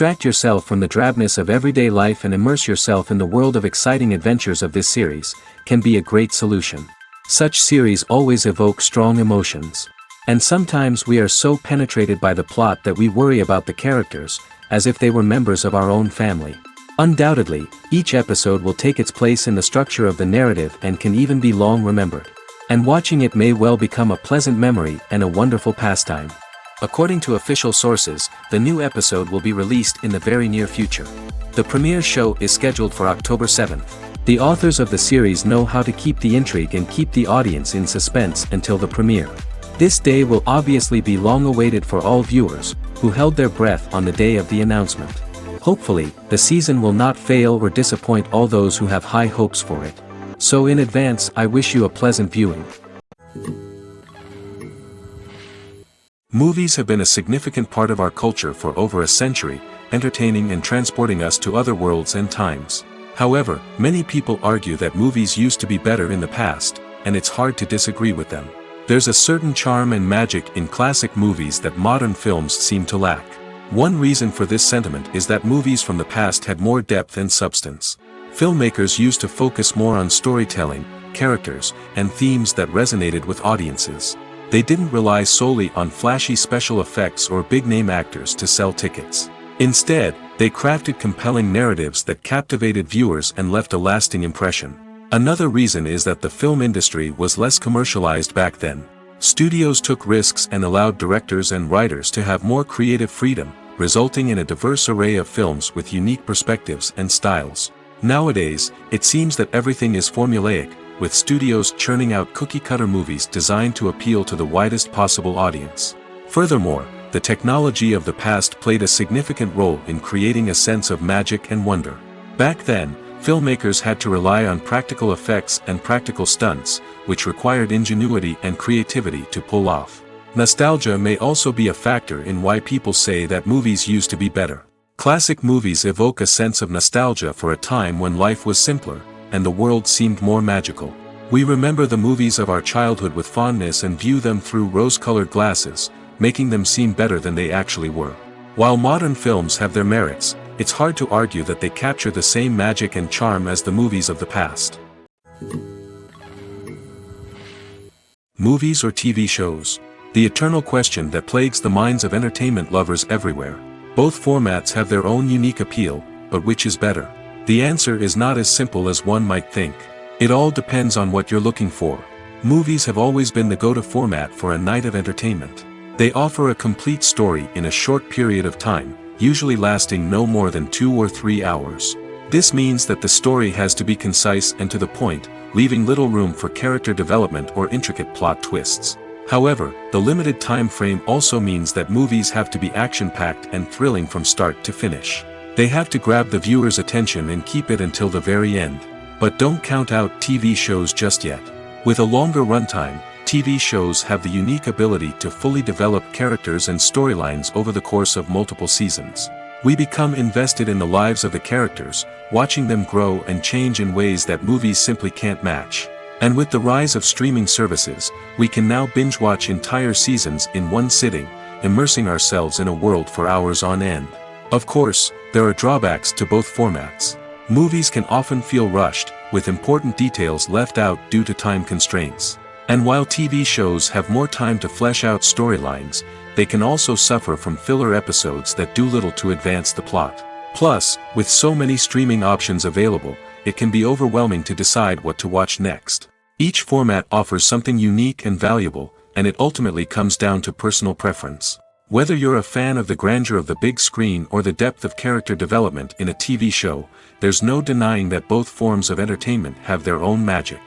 Distract yourself from the drabness of everyday life and immerse yourself in the world of exciting adventures of this series, can be a great solution. Such series always evoke strong emotions. And sometimes we are so penetrated by the plot that we worry about the characters, as if they were members of our own family. Undoubtedly, each episode will take its place in the structure of the narrative and can even be long remembered. And watching it may well become a pleasant memory and a wonderful pastime. According to official sources, the new episode will be released in the very near future. The premiere show is scheduled for October 7th. The authors of the series know how to keep the intrigue and keep the audience in suspense until the premiere. This day will obviously be long awaited for all viewers, who held their breath on the day of the announcement. Hopefully, the season will not fail or disappoint all those who have high hopes for it. So in advance, I wish you a pleasant viewing. Movies have been a significant part of our culture for over a century, entertaining and transporting us to other worlds and times. However, many people argue that movies used to be better in the past, and it's hard to disagree with them. There's a certain charm and magic in classic movies that modern films seem to lack. One reason for this sentiment is that movies from the past had more depth and substance. Filmmakers used to focus more on storytelling, characters, and themes that resonated with audiences. They didn't rely solely on flashy special effects or big-name actors to sell tickets. Instead, they crafted compelling narratives that captivated viewers and left a lasting impression. Another reason is that the film industry was less commercialized back then. Studios took risks and allowed directors and writers to have more creative freedom, resulting in a diverse array of films with unique perspectives and styles. Nowadays, it seems that everything is formulaic, with studios churning out cookie-cutter movies designed to appeal to the widest possible audience. Furthermore, the technology of the past played a significant role in creating a sense of magic and wonder. Back then, filmmakers had to rely on practical effects and practical stunts, which required ingenuity and creativity to pull off. Nostalgia may also be a factor in why people say that movies used to be better. Classic movies evoke a sense of nostalgia for a time when life was simpler, and the world seemed more magical. We remember the movies of our childhood with fondness and view them through rose-colored glasses, making them seem better than they actually were. While modern films have their merits, it's hard to argue that they capture the same magic and charm as the movies of the past. Movies or TV shows? The eternal question that plagues the minds of entertainment lovers everywhere. Both formats have their own unique appeal, but which is better? The answer is not as simple as one might think. It all depends on what you're looking for. Movies have always been the go-to format for a night of entertainment. They offer a complete story in a short period of time, usually lasting no more than 2 or 3 hours. This means that the story has to be concise and to the point, leaving little room for character development or intricate plot twists. However, the limited time frame also means that movies have to be action-packed and thrilling from start to finish. They have to grab the viewer's attention and keep it until the very end. But don't count out TV shows just yet. With a longer runtime, TV shows have the unique ability to fully develop characters and storylines over the course of multiple seasons. We become invested in the lives of the characters, watching them grow and change in ways that movies simply can't match. And with the rise of streaming services, we can now binge-watch entire seasons in one sitting, immersing ourselves in a world for hours on end. Of course, there are drawbacks to both formats. Movies can often feel rushed, with important details left out due to time constraints. And while TV shows have more time to flesh out storylines, they can also suffer from filler episodes that do little to advance the plot. Plus, with so many streaming options available, it can be overwhelming to decide what to watch next. Each format offers something unique and valuable, and it ultimately comes down to personal preference. Whether you're a fan of the grandeur of the big screen or the depth of character development in a TV show, there's no denying that both forms of entertainment have their own magic.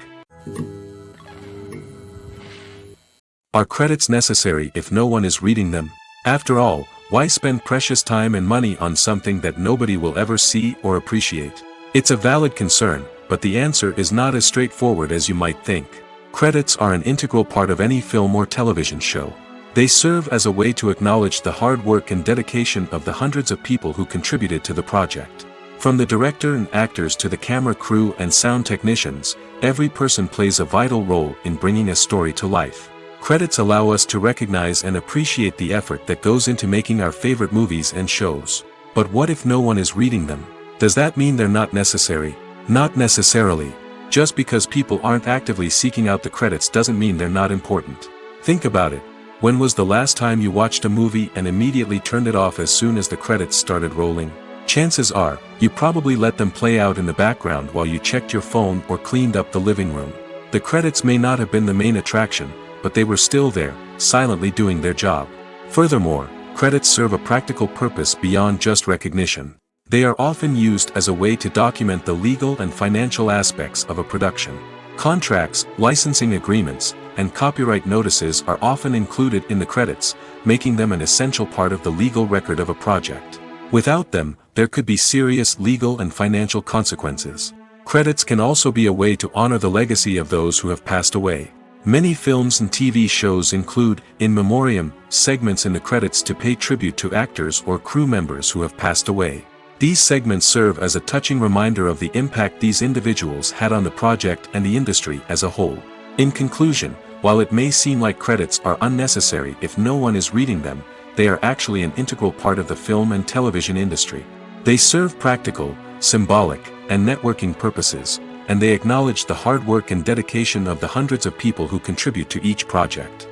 Are credits necessary if no one is reading them? After all, why spend precious time and money on something that nobody will ever see or appreciate? It's a valid concern, but the answer is not as straightforward as you might think. Credits are an integral part of any film or television show. They serve as a way to acknowledge the hard work and dedication of the hundreds of people who contributed to the project. From the director and actors to the camera crew and sound technicians, every person plays a vital role in bringing a story to life. Credits allow us to recognize and appreciate the effort that goes into making our favorite movies and shows. But what if no one is reading them? Does that mean they're not necessary? Not necessarily. Just because people aren't actively seeking out the credits doesn't mean they're not important. Think about it. When was the last time you watched a movie and immediately turned it off as soon as the credits started rolling? Chances are, you probably let them play out in the background while you checked your phone or cleaned up the living room. The credits may not have been the main attraction, but they were still there, silently doing their job. Furthermore, credits serve a practical purpose beyond just recognition. They are often used as a way to document the legal and financial aspects of a production. Contracts, licensing agreements, and copyright notices are often included in the credits, making them an essential part of the legal record of a project. Without them, there could be serious legal and financial consequences. Credits can also be a way to honor the legacy of those who have passed away. Many films and TV shows include, in memoriam, segments in the credits to pay tribute to actors or crew members who have passed away. These segments serve as a touching reminder of the impact these individuals had on the project and the industry as a whole. In conclusion, while it may seem like credits are unnecessary if no one is reading them, they are actually an integral part of the film and television industry. They serve practical, symbolic, and networking purposes, and they acknowledge the hard work and dedication of the hundreds of people who contribute to each project.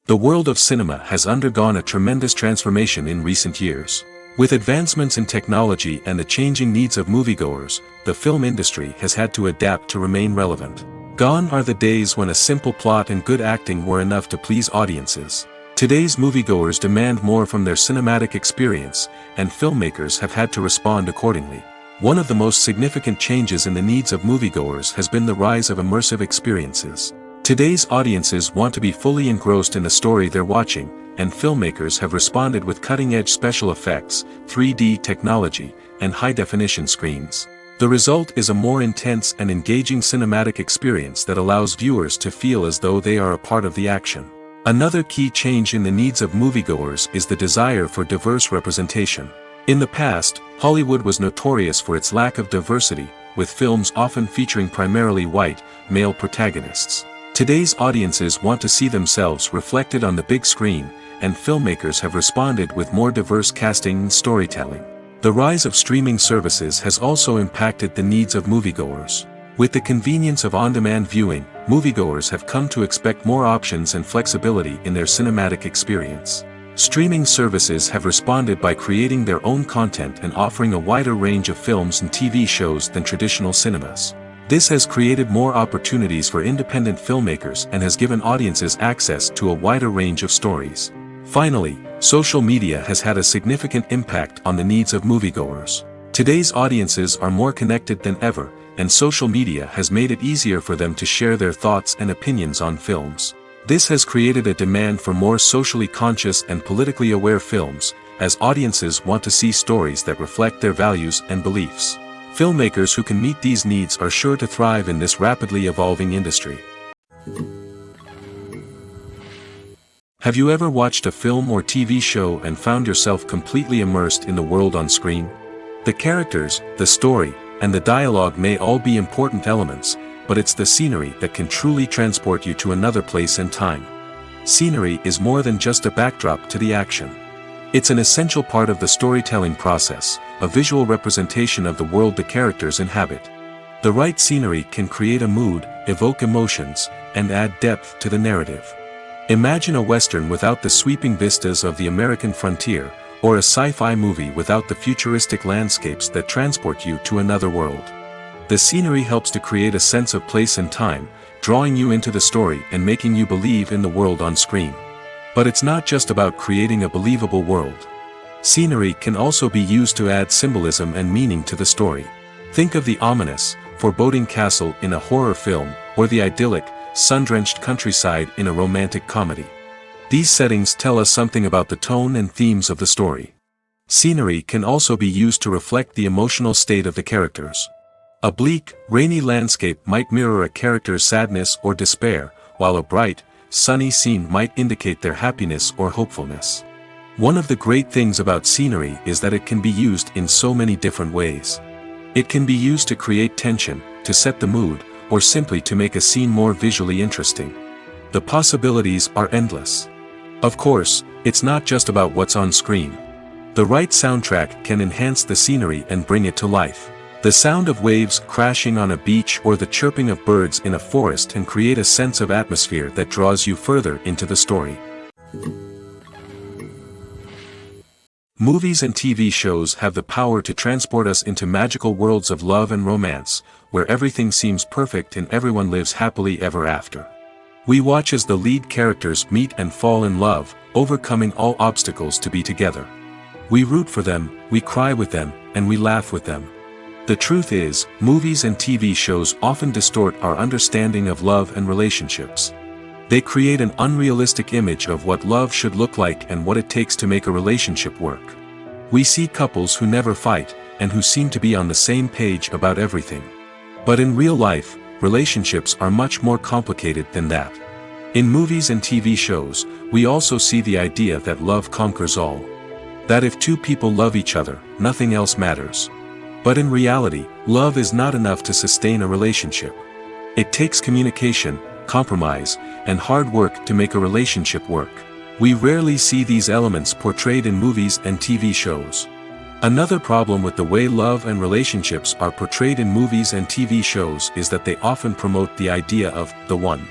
The world of cinema has undergone a tremendous transformation in recent years. With advancements in technology and the changing needs of moviegoers, the film industry has had to adapt to remain relevant. Gone are the days when a simple plot and good acting were enough to please audiences. Today's moviegoers demand more from their cinematic experience, and filmmakers have had to respond accordingly. One of the most significant changes in the needs of moviegoers has been the rise of immersive experiences. Today's audiences want to be fully engrossed in the story they're watching, and filmmakers have responded with cutting-edge special effects, 3D technology, and high-definition screens. The result is a more intense and engaging cinematic experience that allows viewers to feel as though they are a part of the action. Another key change in the needs of moviegoers is the desire for diverse representation. In the past, Hollywood was notorious for its lack of diversity, with films often featuring primarily white, male protagonists. Today's audiences want to see themselves reflected on the big screen, and filmmakers have responded with more diverse casting and storytelling. The rise of streaming services has also impacted the needs of moviegoers. With the convenience of on-demand viewing, moviegoers have come to expect more options and flexibility in their cinematic experience. Streaming services have responded by creating their own content and offering a wider range of films and TV shows than traditional cinemas. This has created more opportunities for independent filmmakers and has given audiences access to a wider range of stories. Finally, social media has had a significant impact on the needs of moviegoers. Today's audiences are more connected than ever, and social media has made it easier for them to share their thoughts and opinions on films. This has created a demand for more socially conscious and politically aware films, as audiences want to see stories that reflect their values and beliefs. Filmmakers who can meet these needs are sure to thrive in this rapidly evolving industry. Have you ever watched a film or TV show and found yourself completely immersed in the world on screen? The characters, the story, and the dialogue may all be important elements, but it's the scenery that can truly transport you to another place and time. Scenery is more than just a backdrop to the action. It's an essential part of the storytelling process, a visual representation of the world the characters inhabit. The right scenery can create a mood, evoke emotions, and add depth to the narrative. Imagine a Western without the sweeping vistas of the American frontier, or a sci-fi movie without the futuristic landscapes that transport you to another world. The scenery helps to create a sense of place and time, drawing you into the story and making you believe in the world on screen. But it's not just about creating a believable world. Scenery can also be used to add symbolism and meaning to the story. Think of the ominous, foreboding castle in a horror film, or the idyllic, sun-drenched countryside in a romantic comedy. These settings tell us something about the tone and themes of the story. Scenery can also be used to reflect the emotional state of the characters. A bleak, rainy landscape might mirror a character's sadness or despair, while a bright, sunny scene might indicate their happiness or hopefulness. One of the great things about scenery is that it can be used in so many different ways. It can be used to create tension, to set the mood, or simply to make a scene more visually interesting. The possibilities are endless. Of course, It's not just about what's on screen. The right soundtrack can enhance the scenery and bring it to life. The sound of waves crashing on a beach or the chirping of birds in a forest can create a sense of atmosphere that draws you further into the story. Movies and TV shows have the power to transport us into magical worlds of love and romance, where everything seems perfect and everyone lives happily ever after. We watch as the lead characters meet and fall in love, overcoming all obstacles to be together. We root for them, we cry with them, and we laugh with them. The truth is, movies and TV shows often distort our understanding of love and relationships. They create an unrealistic image of what love should look like and what it takes to make a relationship work. We see couples who never fight, and who seem to be on the same page about everything. But in real life, relationships are much more complicated than that. In movies and TV shows, we also see the idea that love conquers all. That if two people love each other, nothing else matters. But in reality, love is not enough to sustain a relationship. It takes communication, compromise, and hard work to make a relationship work. We rarely see these elements portrayed in movies and TV shows. Another problem with the way love and relationships are portrayed in movies and TV shows is that they often promote the idea of the one.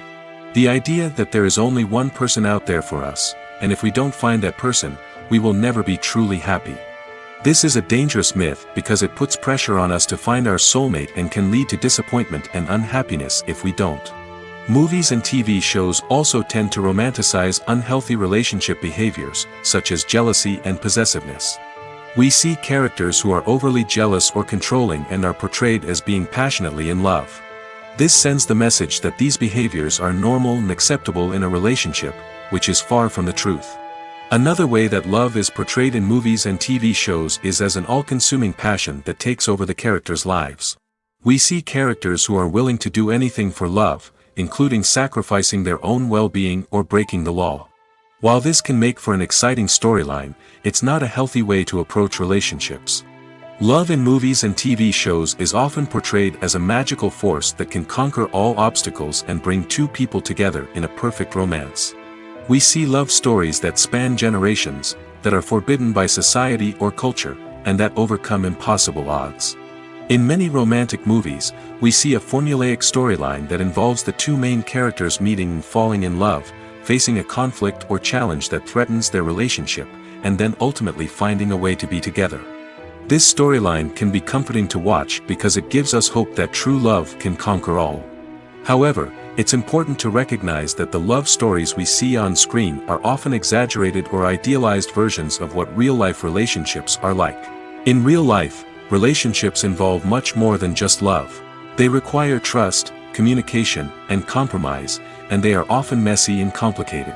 The idea that there is only one person out there for us, and if we don't find that person, we will never be truly happy. This is a dangerous myth because it puts pressure on us to find our soulmate and can lead to disappointment and unhappiness if we don't. Movies and TV shows also tend to romanticize unhealthy relationship behaviors, such as jealousy and possessiveness. We see characters who are overly jealous or controlling and are portrayed as being passionately in love. This sends the message that these behaviors are normal and acceptable in a relationship, which is far from the truth. Another way that love is portrayed in movies and TV shows is as an all-consuming passion that takes over the characters' lives. We see characters who are willing to do anything for love, including sacrificing their own well-being or breaking the law. While this can make for an exciting storyline, it's not a healthy way to approach relationships. Love in movies and TV shows is often portrayed as a magical force that can conquer all obstacles and bring two people together in a perfect romance. We see love stories that span generations, that are forbidden by society or culture, and that overcome impossible odds. In many romantic movies, we see a formulaic storyline that involves the two main characters meeting and falling in love, facing a conflict or challenge that threatens their relationship, and then ultimately finding a way to be together. This storyline can be comforting to watch because it gives us hope that true love can conquer all. However, it's important to recognize that the love stories we see on screen are often exaggerated or idealized versions of what real-life relationships are like. In real life, relationships involve much more than just love. They require trust, communication, and compromise, and they are often messy and complicated.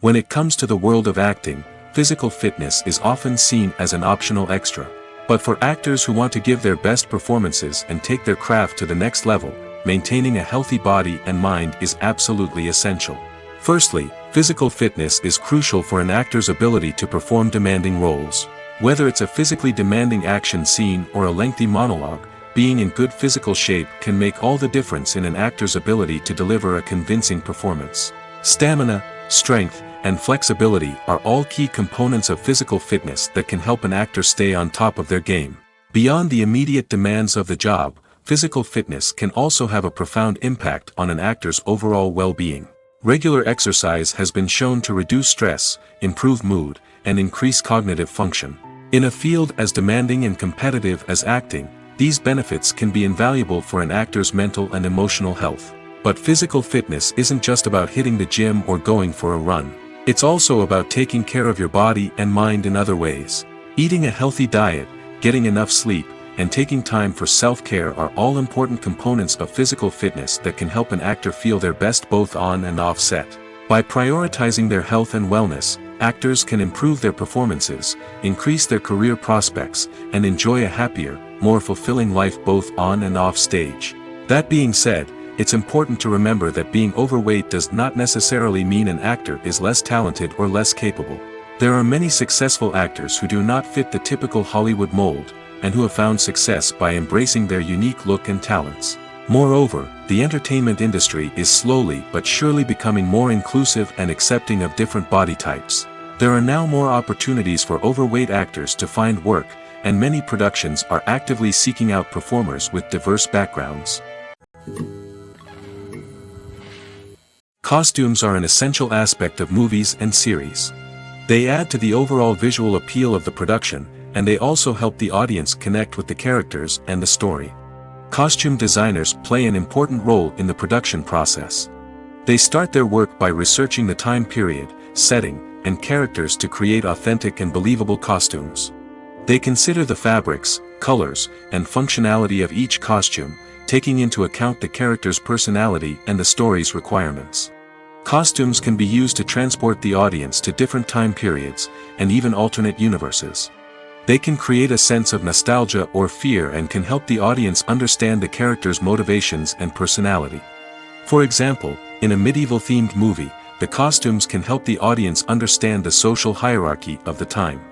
When it comes to the world of acting, physical fitness is often seen as an optional extra. But for actors who want to give their best performances and take their craft to the next level, maintaining a healthy body and mind is absolutely essential. Firstly, physical fitness is crucial for an actor's ability to perform demanding roles. Whether it's a physically demanding action scene or a lengthy monologue, being in good physical shape can make all the difference in an actor's ability to deliver a convincing performance. Stamina, strength, and flexibility are all key components of physical fitness that can help an actor stay on top of their game. Beyond the immediate demands of the job, physical fitness can also have a profound impact on an actor's overall well-being. Regular exercise has been shown to reduce stress, improve mood, and increase cognitive function. In a field as demanding and competitive as acting, these benefits can be invaluable for an actor's mental and emotional health. But physical fitness isn't just about hitting the gym or going for a run. It's also about taking care of your body and mind in other ways. Eating a healthy diet, getting enough sleep, and taking time for self-care are all important components of physical fitness that can help an actor feel their best both on and off set. By prioritizing their health and wellness, actors can improve their performances, increase their career prospects, and enjoy a happier, more fulfilling life both on and off stage. That being said, it's important to remember that being overweight does not necessarily mean an actor is less talented or less capable. There are many successful actors who do not fit the typical Hollywood mold, and who have found success by embracing their unique look and talents. Moreover, the entertainment industry is slowly but surely becoming more inclusive and accepting of different body types. There are now more opportunities for overweight actors to find work, and many productions are actively seeking out performers with diverse backgrounds. Costumes are an essential aspect of movies and series. They add to the overall visual appeal of the production, and they also help the audience connect with the characters and the story. Costume designers play an important role in the production process. They start their work by researching the time period, setting, and characters to create authentic and believable costumes. They consider the fabrics, colors, and functionality of each costume, taking into account the character's personality and the story's requirements. Costumes can be used to transport the audience to different time periods, and even alternate universes. They can create a sense of nostalgia or fear and can help the audience understand the character's motivations and personality. For example, in a medieval-themed movie, the costumes can help the audience understand the social hierarchy of the time.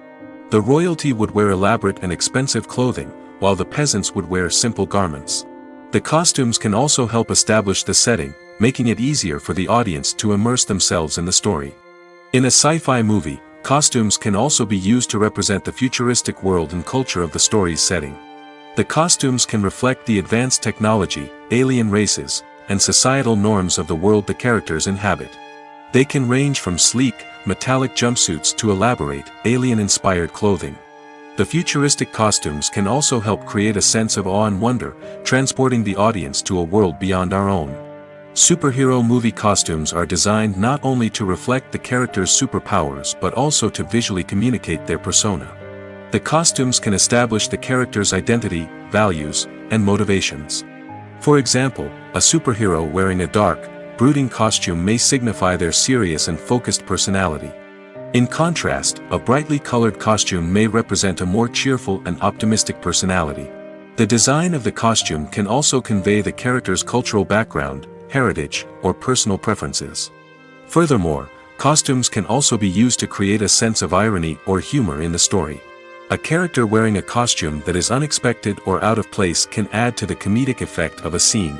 The royalty would wear elaborate and expensive clothing, while the peasants would wear simple garments. The costumes can also help establish the setting, making it easier for the audience to immerse themselves in the story. In a sci-fi movie, costumes can also be used to represent the futuristic world and culture of the story's setting. The costumes can reflect the advanced technology, alien races, and societal norms of the world the characters inhabit. They can range from sleek, metallic jumpsuits to elaborate, alien-inspired clothing. The futuristic costumes can also help create a sense of awe and wonder, transporting the audience to a world beyond our own. Superhero movie costumes are designed not only to reflect the character's superpowers but also to visually communicate their persona. The costumes can establish the character's identity, values, and motivations. For example, a superhero wearing a dark, brooding costume may signify their serious and focused personality. In contrast, a brightly colored costume may represent a more cheerful and optimistic personality. The design of the costume can also convey the character's cultural background, heritage, or personal preferences. Furthermore, costumes can also be used to create a sense of irony or humor in the story. A character wearing a costume that is unexpected or out of place can add to the comedic effect of a scene.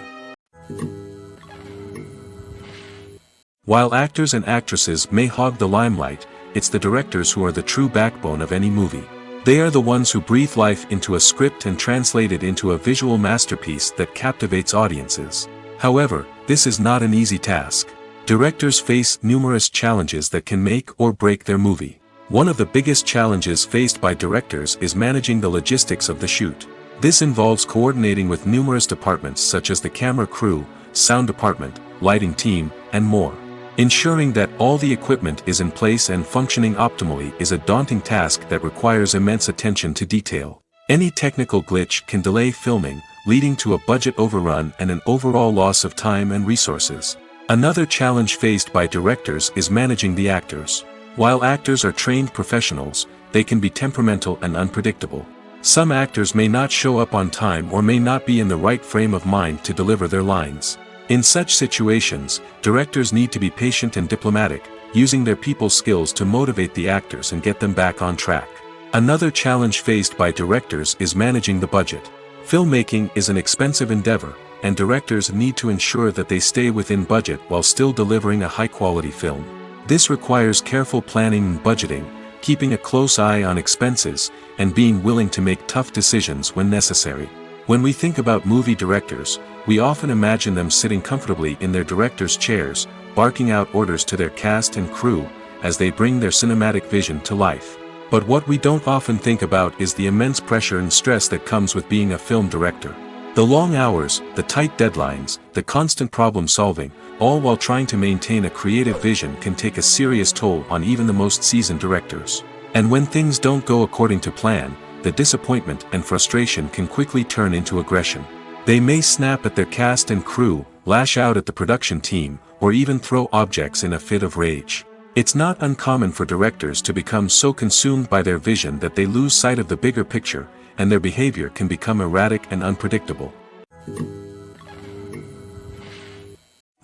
While actors and actresses may hog the limelight, it's the directors who are the true backbone of any movie. They are the ones who breathe life into a script and translate it into a visual masterpiece that captivates audiences. However, this is not an easy task. Directors face numerous challenges that can make or break their movie. One of the biggest challenges faced by directors is managing the logistics of the shoot. This involves coordinating with numerous departments such as the camera crew, sound department, lighting team, and more. Ensuring that all the equipment is in place and functioning optimally is a daunting task that requires immense attention to detail. Any technical glitch can delay filming, leading to a budget overrun and an overall loss of time and resources. Another challenge faced by directors is managing the actors. While actors are trained professionals, they can be temperamental and unpredictable. Some actors may not show up on time or may not be in the right frame of mind to deliver their lines. In such situations, directors need to be patient and diplomatic, using their people skills to motivate the actors and get them back on track. Another challenge faced by directors is managing the budget. Filmmaking is an expensive endeavor, and directors need to ensure that they stay within budget while still delivering a high-quality film. This requires careful planning and budgeting, keeping a close eye on expenses, and being willing to make tough decisions when necessary. When we think about movie directors, we often imagine them sitting comfortably in their director's chairs, barking out orders to their cast and crew, as they bring their cinematic vision to life. But what we don't often think about is the immense pressure and stress that comes with being a film director. The long hours, the tight deadlines, the constant problem solving, all while trying to maintain a creative vision can take a serious toll on even the most seasoned directors. And when things don't go according to plan, the disappointment and frustration can quickly turn into aggression. They may snap at their cast and crew, lash out at the production team, or even throw objects in a fit of rage. It's not uncommon for directors to become so consumed by their vision that they lose sight of the bigger picture, and their behavior can become erratic and unpredictable.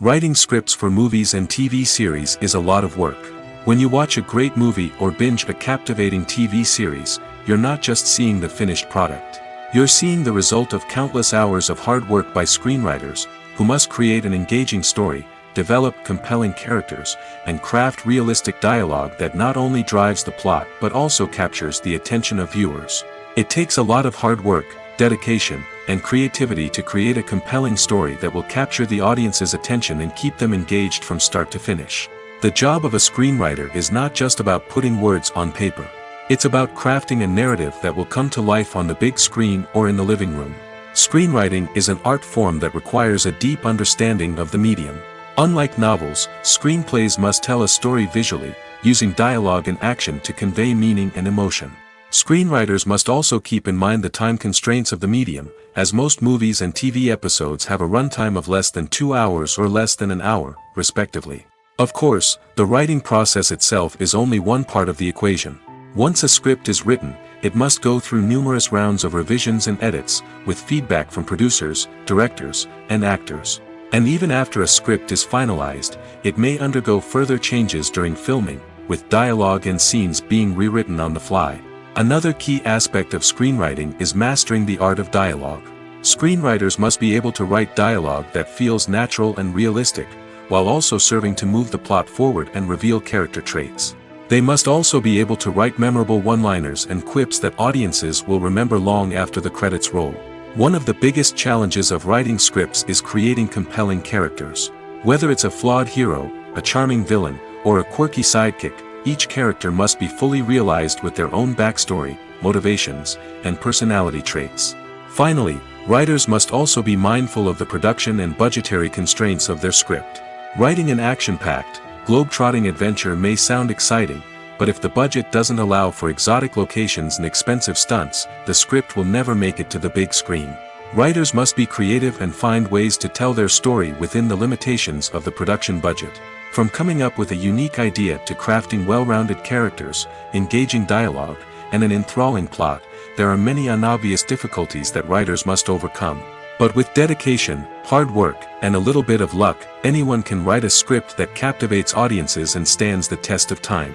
Writing scripts for movies and TV series is a lot of work. When you watch a great movie or binge a captivating TV series, you're not just seeing the finished product. You're seeing the result of countless hours of hard work by screenwriters, who must create an engaging story, develop compelling characters, and craft realistic dialogue that not only drives the plot but also captures the attention of viewers. It takes a lot of hard work, dedication, and creativity to create a compelling story that will capture the audience's attention and keep them engaged from start to finish. The job of a screenwriter is not just about putting words on paper. It's about crafting a narrative that will come to life on the big screen or in the living room. Screenwriting is an art form that requires a deep understanding of the medium. Unlike novels, screenplays must tell a story visually, using dialogue and action to convey meaning and emotion. Screenwriters must also keep in mind the time constraints of the medium, as most movies and TV episodes have a runtime of less than 2 hours or less than an hour, respectively. Of course, the writing process itself is only one part of the equation. Once a script is written, it must go through numerous rounds of revisions and edits, with feedback from producers, directors, and actors. And even after a script is finalized, it may undergo further changes during filming, with dialogue and scenes being rewritten on the fly. Another key aspect of screenwriting is mastering the art of dialogue. Screenwriters must be able to write dialogue that feels natural and realistic, while also serving to move the plot forward and reveal character traits. They must also be able to write memorable one-liners and quips that audiences will remember long after the credits roll. One of the biggest challenges of writing scripts is creating compelling characters. Whether it's a flawed hero, a charming villain, or a quirky sidekick, each character must be fully realized with their own backstory, motivations, and personality traits. Finally, writers must also be mindful of the production and budgetary constraints of their script. Writing an action-packed, globe-trotting adventure may sound exciting, but if the budget doesn't allow for exotic locations and expensive stunts, the script will never make it to the big screen. Writers must be creative and find ways to tell their story within the limitations of the production budget. From coming up with a unique idea to crafting well-rounded characters, engaging dialogue, and an enthralling plot, there are many unobvious difficulties that writers must overcome. But with dedication, hard work, and a little bit of luck, anyone can write a script that captivates audiences and stands the test of time.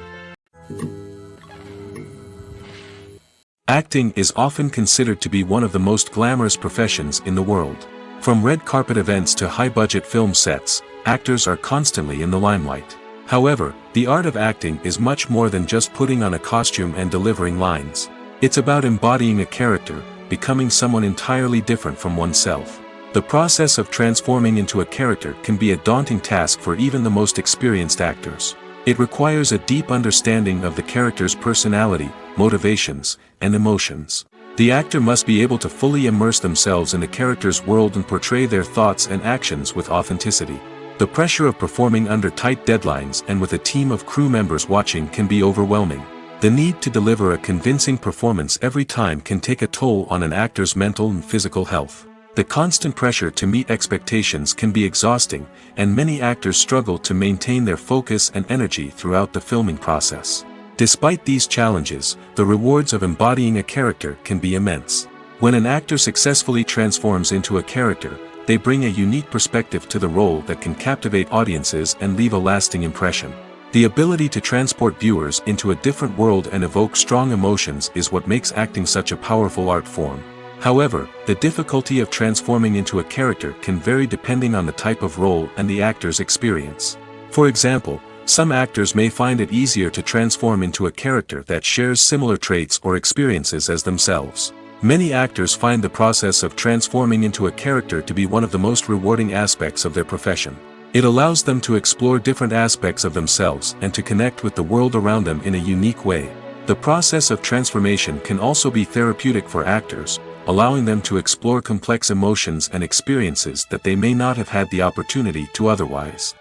Acting is often considered to be one of the most glamorous professions in the world. From red carpet events to high-budget film sets, actors are constantly in the limelight. However, the art of acting is much more than just putting on a costume and delivering lines. It's about embodying a character, becoming someone entirely different from oneself. The process of transforming into a character can be a daunting task for even the most experienced actors. It requires a deep understanding of the character's personality, motivations, and emotions. The actor must be able to fully immerse themselves in the character's world and portray their thoughts and actions with authenticity. The pressure of performing under tight deadlines and with a team of crew members watching can be overwhelming. The need to deliver a convincing performance every time can take a toll on an actor's mental and physical health. The constant pressure to meet expectations can be exhausting, and many actors struggle to maintain their focus and energy throughout the filming process. Despite these challenges, the rewards of embodying a character can be immense. When an actor successfully transforms into a character, they bring a unique perspective to the role that can captivate audiences and leave a lasting impression. The ability to transport viewers into a different world and evoke strong emotions is what makes acting such a powerful art form. However, the difficulty of transforming into a character can vary depending on the type of role and the actor's experience. For example, some actors may find it easier to transform into a character that shares similar traits or experiences as themselves. Many actors find the process of transforming into a character to be one of the most rewarding aspects of their profession. It allows them to explore different aspects of themselves and to connect with the world around them in a unique way. The process of transformation can also be therapeutic for actors, allowing them to explore complex emotions and experiences that they may not have had the opportunity to otherwise.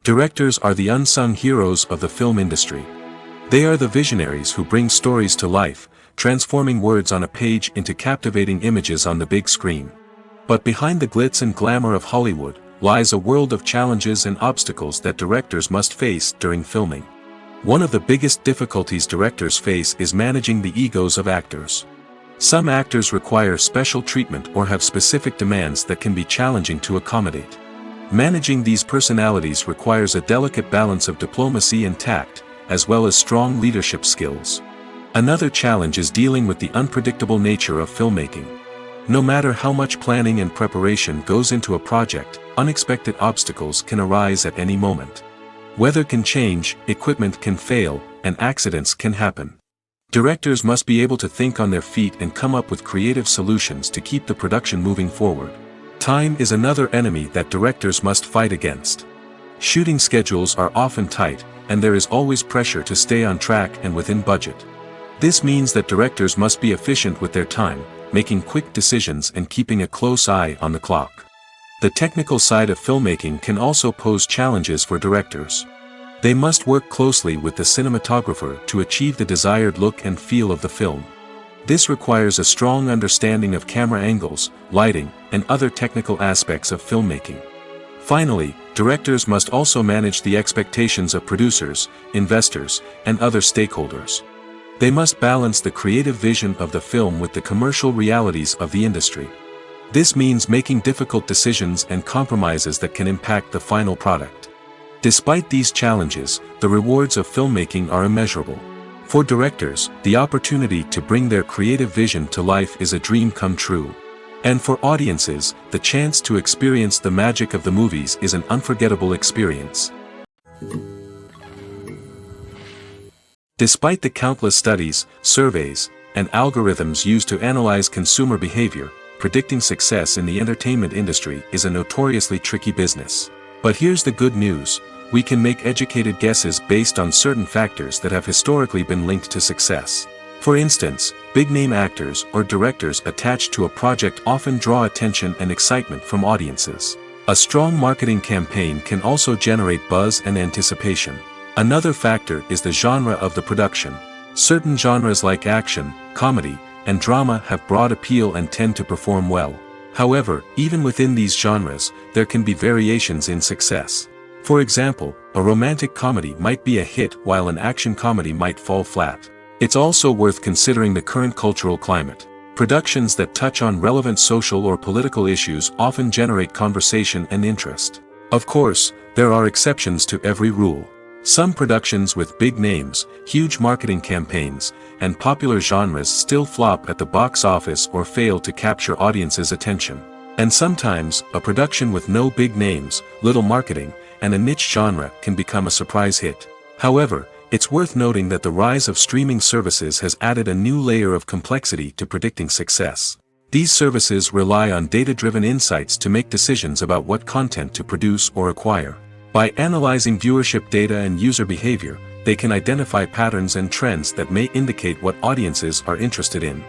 Directors are the unsung heroes of the film industry. They are the visionaries who bring stories to life, transforming words on a page into captivating images on the big screen. But behind the glitz and glamour of Hollywood lies a world of challenges and obstacles that directors must face during filming. One of the biggest difficulties directors face is managing the egos of actors. Some actors require special treatment or have specific demands that can be challenging to accommodate. Managing these personalities requires a delicate balance of diplomacy and tact, as well as strong leadership skills. Another challenge is dealing with the unpredictable nature of filmmaking. No matter how much planning and preparation goes into a project, unexpected obstacles can arise at any moment. Weather can change, equipment can fail, and accidents can happen. Directors must be able to think on their feet and come up with creative solutions to keep the production moving forward. Time is another enemy that directors must fight against. Shooting schedules are often tight, and there is always pressure to stay on track and within budget. This means that directors must be efficient with their time, making quick decisions and keeping a close eye on the clock. The technical side of filmmaking can also pose challenges for directors. They must work closely with the cinematographer to achieve the desired look and feel of the film. This requires a strong understanding of camera angles, lighting, and other technical aspects of filmmaking. Finally, directors must also manage the expectations of producers, investors, and other stakeholders. They must balance the creative vision of the film with the commercial realities of the industry. This means making difficult decisions and compromises that can impact the final product. Despite these challenges, the rewards of filmmaking are immeasurable. For directors, the opportunity to bring their creative vision to life is a dream come true. And for audiences, the chance to experience the magic of the movies is an unforgettable experience. Despite the countless studies, surveys, and algorithms used to analyze consumer behavior, predicting success in the entertainment industry is a notoriously tricky business. But here's the good news: we can make educated guesses based on certain factors that have historically been linked to success. For instance, big-name actors or directors attached to a project often draw attention and excitement from audiences. A strong marketing campaign can also generate buzz and anticipation. Another factor is the genre of the production. Certain genres like action, comedy, and drama have broad appeal and tend to perform well. However, even within these genres, there can be variations in success. For example, a romantic comedy might be a hit while an action comedy might fall flat. It's also worth considering the current cultural climate. Productions that touch on relevant social or political issues often generate conversation and interest. Of course, there are exceptions to every rule. Some productions with big names, huge marketing campaigns, and popular genres still flop at the box office or fail to capture audiences' attention. And sometimes, a production with no big names, little marketing, and a niche genre can become a surprise hit. However, it's worth noting that the rise of streaming services has added a new layer of complexity to predicting success. These services rely on data-driven insights to make decisions about what content to produce or acquire. By analyzing viewership data and user behavior, they can identify patterns and trends that may indicate what audiences are interested in.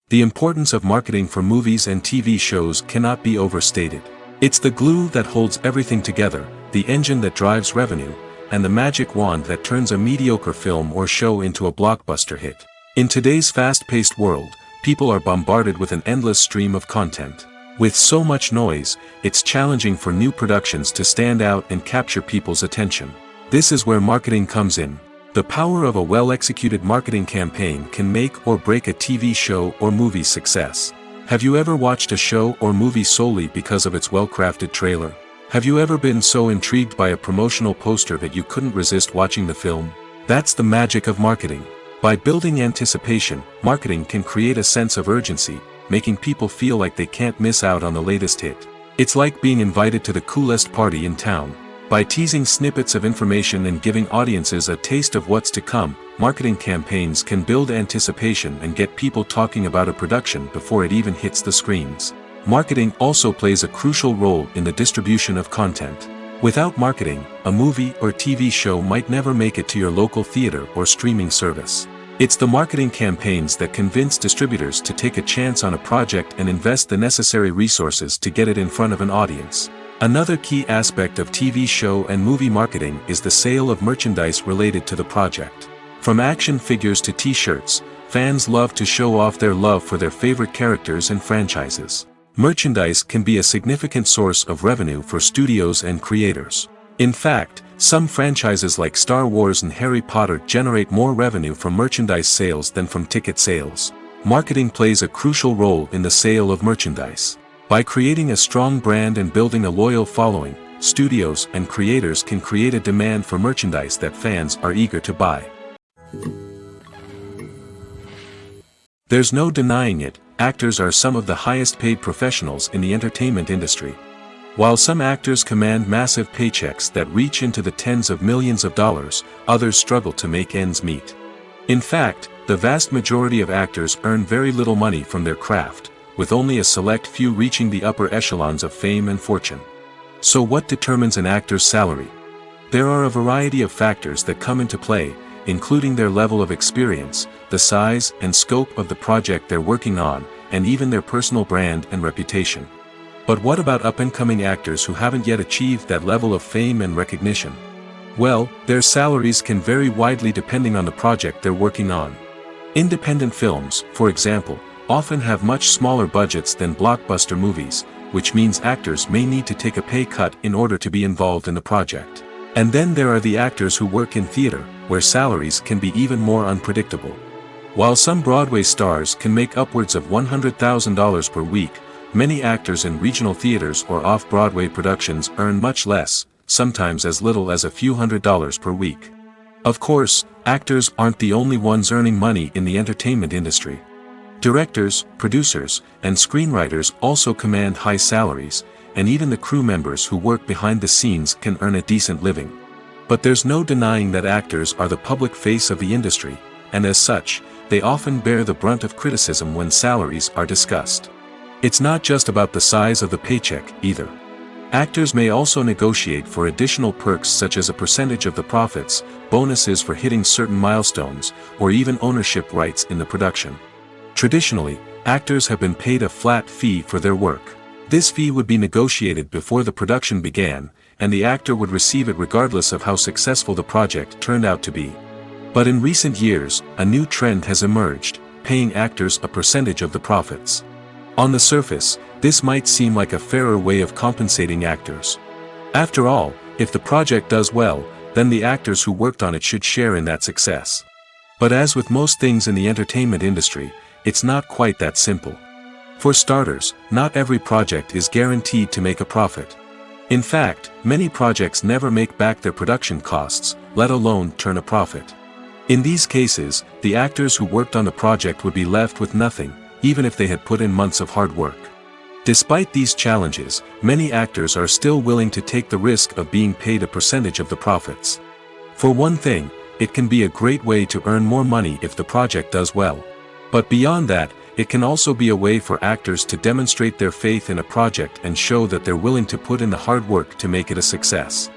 The importance of marketing for movies and TV shows cannot be overstated. It's the glue that holds everything together, the engine that drives revenue, and the magic wand that turns a mediocre film or show into a blockbuster hit. In today's fast-paced world, people are bombarded with an endless stream of content. With so much noise, it's challenging for new productions to stand out and capture people's attention. This is where marketing comes in. The power of a well-executed marketing campaign can make or break a TV show or movie's success. Have you ever watched a show or movie solely because of its well-crafted trailer? Have you ever been so intrigued by a promotional poster that you couldn't resist watching the film? That's the magic of marketing. By building anticipation, marketing can create a sense of urgency, making people feel like they can't miss out on the latest hit. It's like being invited to the coolest party in town. By teasing snippets of information and giving audiences a taste of what's to come, marketing campaigns can build anticipation and get people talking about a production before it even hits the screens. Marketing also plays a crucial role in the distribution of content. Without marketing, a movie or TV show might never make it to your local theater or streaming service. It's the marketing campaigns that convince distributors to take a chance on a project and invest the necessary resources to get it in front of an audience. Another key aspect of TV show and movie marketing is the sale of merchandise related to the project. From action figures to t-shirts, fans love to show off their love for their favorite characters and franchises. Merchandise can be a significant source of revenue for studios and creators. In fact, some franchises like Star Wars and Harry Potter generate more revenue from merchandise sales than from ticket sales. Marketing plays a crucial role in the sale of merchandise. By creating a strong brand and building a loyal following, studios and creators can create a demand for merchandise that fans are eager to buy. There's no denying it, actors are some of the highest paid professionals in the entertainment industry. While some actors command massive paychecks that reach into the tens of millions of dollars, others struggle to make ends meet. In fact, the vast majority of actors earn very little money from their craft, with only a select few reaching the upper echelons of fame and fortune. So what determines an actor's salary? There are a variety of factors that come into play, including their level of experience, the size and scope of the project they're working on, and even their personal brand and reputation. But what about up-and-coming actors who haven't yet achieved that level of fame and recognition? Well, their salaries can vary widely depending on the project they're working on. Independent films, for example, often have much smaller budgets than blockbuster movies, which means actors may need to take a pay cut in order to be involved in the project. And then there are the actors who work in theater, where salaries can be even more unpredictable. While some Broadway stars can make upwards of $100,000 per week, many actors in regional theaters or off-Broadway productions earn much less, sometimes as little as a few $100s per week. Of course, actors aren't the only ones earning money in the entertainment industry. Directors, producers, and screenwriters also command high salaries, and even the crew members who work behind the scenes can earn a decent living. But there's no denying that actors are the public face of the industry, and as such, they often bear the brunt of criticism when salaries are discussed. It's not just about the size of the paycheck, either. Actors may also negotiate for additional perks such as a percentage of the profits, bonuses for hitting certain milestones, or even ownership rights in the production. Traditionally, actors have been paid a flat fee for their work. This fee would be negotiated before the production began, and the actor would receive it regardless of how successful the project turned out to be. But in recent years, a new trend has emerged, paying actors a percentage of the profits. On the surface, this might seem like a fairer way of compensating actors. After all, if the project does well, then the actors who worked on it should share in that success. But as with most things in the entertainment industry, it's not quite that simple. For starters, not every project is guaranteed to make a profit. In fact, many projects never make back their production costs, let alone turn a profit. In these cases, the actors who worked on the project would be left with nothing, even if they had put in months of hard work. Despite these challenges, many actors are still willing to take the risk of being paid a percentage of the profits. For one thing, it can be a great way to earn more money if the project does well. But beyond that, it can also be a way for actors to demonstrate their faith in a project and show that they're willing to put in the hard work to make it a success.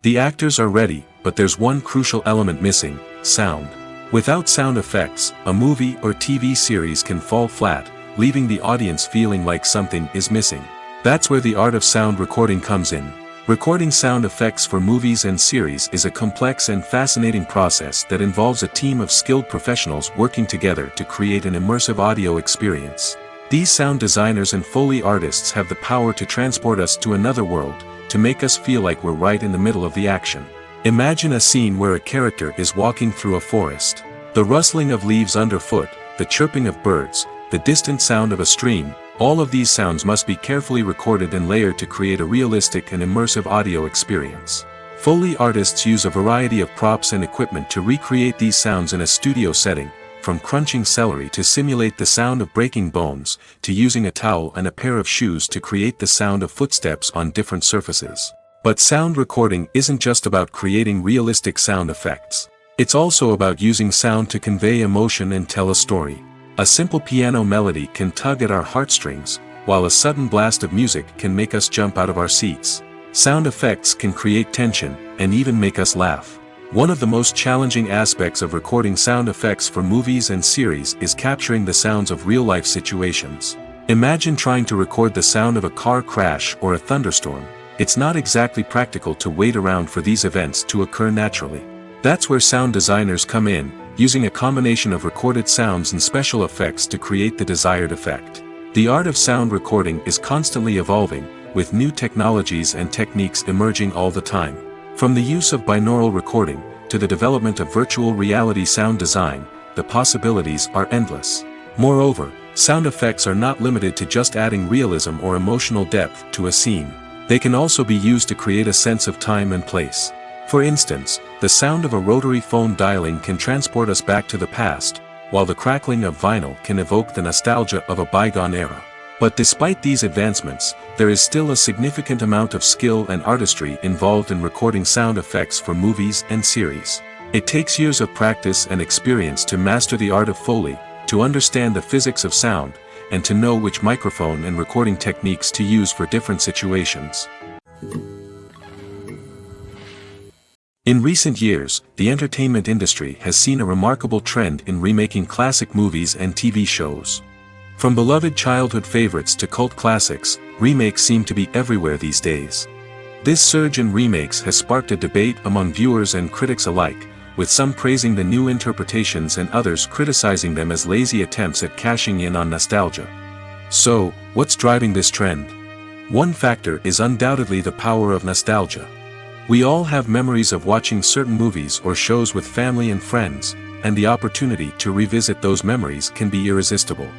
The actors are ready, but there's one crucial element missing: sound. Without sound effects, a movie or TV series can fall flat, leaving the audience feeling like something is missing. That's where the art of sound recording comes in. Recording sound effects for movies and series is a complex and fascinating process that involves a team of skilled professionals working together to create an immersive audio experience. These sound designers and Foley artists have the power to transport us to another world, to make us feel like we're right in the middle of the action. Imagine a scene where a character is walking through a forest. The rustling of leaves underfoot, the chirping of birds, the distant sound of a stream, all of these sounds must be carefully recorded and layered to create a realistic and immersive audio experience. Foley artists use a variety of props and equipment to recreate these sounds in a studio setting, from crunching celery to simulate the sound of breaking bones, to using a towel and a pair of shoes to create the sound of footsteps on different surfaces. But sound recording isn't just about creating realistic sound effects. It's also about using sound to convey emotion and tell a story. A simple piano melody can tug at our heartstrings, while a sudden blast of music can make us jump out of our seats. Sound effects can create tension, and even make us laugh. One of the most challenging aspects of recording sound effects for movies and series is capturing the sounds of real-life situations. Imagine trying to record the sound of a car crash or a thunderstorm. It's not exactly practical to wait around for these events to occur naturally. That's where sound designers come in, using a combination of recorded sounds and special effects to create the desired effect. The art of sound recording is constantly evolving, with new technologies and techniques emerging all the time. From the use of binaural recording, to the development of virtual reality sound design, the possibilities are endless. Moreover, Sound effects are not limited to just adding realism or emotional depth to a scene. They can also be used to create a sense of time and place. For instance, the sound of a rotary phone dialing can transport us back to the past, while the crackling of vinyl can evoke the nostalgia of a bygone era. But despite these advancements, there is still a significant amount of skill and artistry involved in recording sound effects for movies and series. It takes years of practice and experience to master the art of Foley, to understand the physics of sound, and to know which microphone and recording techniques to use for different situations. In recent years, the entertainment industry has seen a remarkable trend in remaking classic movies and TV shows. From beloved childhood favorites to cult classics, remakes seem to be everywhere these days. This surge in remakes has sparked a debate among viewers and critics alike, with some praising the new interpretations and others criticizing them as lazy attempts at cashing in on nostalgia. So, what's driving this trend? One factor is undoubtedly the power of nostalgia. We all have memories of watching certain movies or shows with family and friends, and the opportunity to revisit those memories can be irresistible.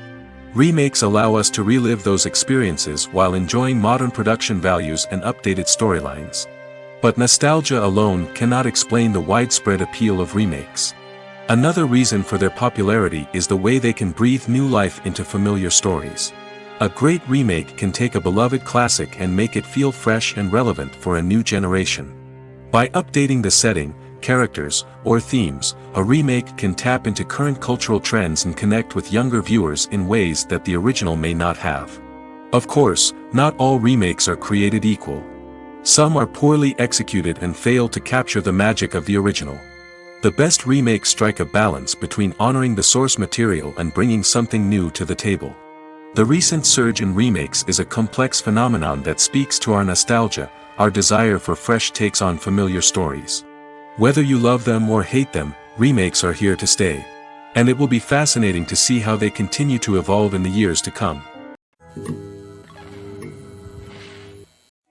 Remakes allow us to relive those experiences while enjoying modern production values and updated storylines. But nostalgia alone cannot explain the widespread appeal of remakes. Another reason for their popularity is the way they can breathe new life into familiar stories. A great remake can take a beloved classic and make it feel fresh and relevant for a new generation. By updating the setting, characters, or themes, a remake can tap into current cultural trends and connect with younger viewers in ways that the original may not have. Of course, not all remakes are created equal. Some are poorly executed and fail to capture the magic of the original. The best remakes strike a balance between honoring the source material and bringing something new to the table. The recent surge in remakes is a complex phenomenon that speaks to our nostalgia, our desire for fresh takes on familiar stories. Whether you love them or hate them, remakes are here to stay. And it will be fascinating to see how they continue to evolve in the years to come.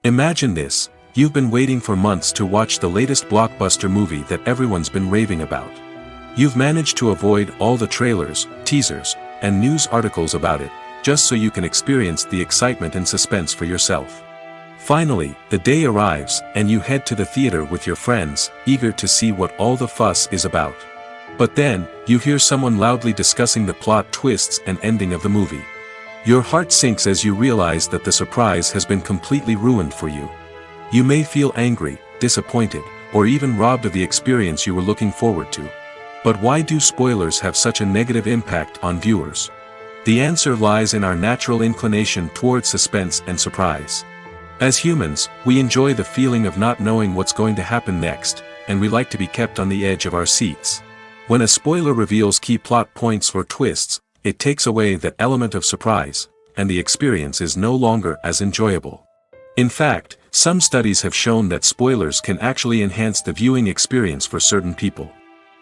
Imagine this: you've been waiting for months to watch the latest blockbuster movie that everyone's been raving about. You've managed to avoid all the trailers, teasers, and news articles about it, just so you can experience the excitement and suspense for yourself. Finally, the day arrives, and you head to the theater with your friends, eager to see what all the fuss is about. But then, you hear someone loudly discussing the plot twists and ending of the movie. Your heart sinks as you realize that the surprise has been completely ruined for you. You may feel angry, disappointed, or even robbed of the experience you were looking forward to. But why do spoilers have such a negative impact on viewers? The answer lies in our natural inclination towards suspense and surprise. As humans, we enjoy the feeling of not knowing what's going to happen next, and we like to be kept on the edge of our seats. When a spoiler reveals key plot points or twists, it takes away that element of surprise, and the experience is no longer as enjoyable. In fact, some studies have shown that spoilers can actually enhance the viewing experience for certain people.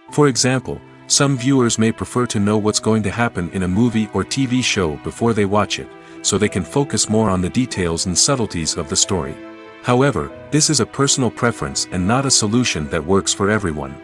For example, some viewers may prefer to know what's going to happen in a movie or TV show before they watch it, so they can focus more on the details and subtleties of the story. However, this is a personal preference and not a solution that works for everyone.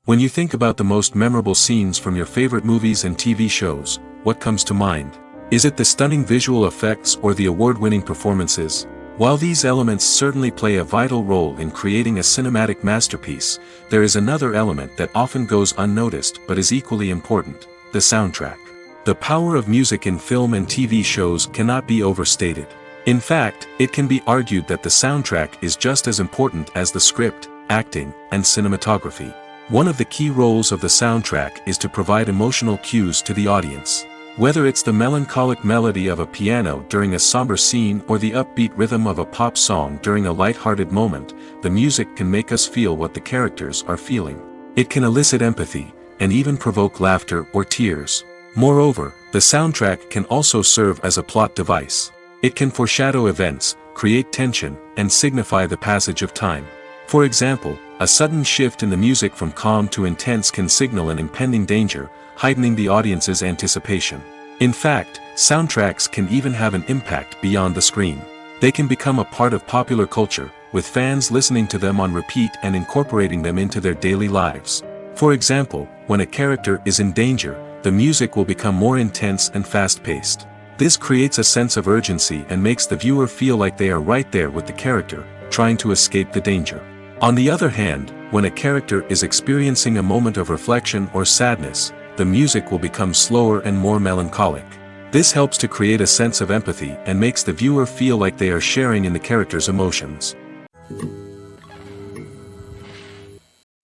When you think about the most memorable scenes from your favorite movies and TV shows, what comes to mind? Is it the stunning visual effects or the award-winning performances? While these elements certainly play a vital role in creating a cinematic masterpiece, there is another element that often goes unnoticed but is equally important: the soundtrack. The power of music in film and TV shows cannot be overstated. In fact, it can be argued that the soundtrack is just as important as the script, acting, and cinematography. One of the key roles of the soundtrack is to provide emotional cues to the audience. Whether it's the melancholic melody of a piano during a somber scene or the upbeat rhythm of a pop song during a light-hearted moment, the music can make us feel what the characters are feeling. It can elicit empathy, and even provoke laughter or tears. Moreover, the soundtrack can also serve as a plot device. It can foreshadow events, create tension, and signify the passage of time. For example, a sudden shift in the music from calm to intense can signal an impending danger, heightening the audience's anticipation. In fact, soundtracks can even have an impact beyond the screen. They can become a part of popular culture, with fans listening to them on repeat and incorporating them into their daily lives. For example, when a character is in danger, the music will become more intense and fast-paced. This creates a sense of urgency and makes the viewer feel like they are right there with the character, trying to escape the danger. On the other hand, when a character is experiencing a moment of reflection or sadness, the music will become slower and more melancholic. This helps to create a sense of empathy and makes the viewer feel like they are sharing in the character's emotions.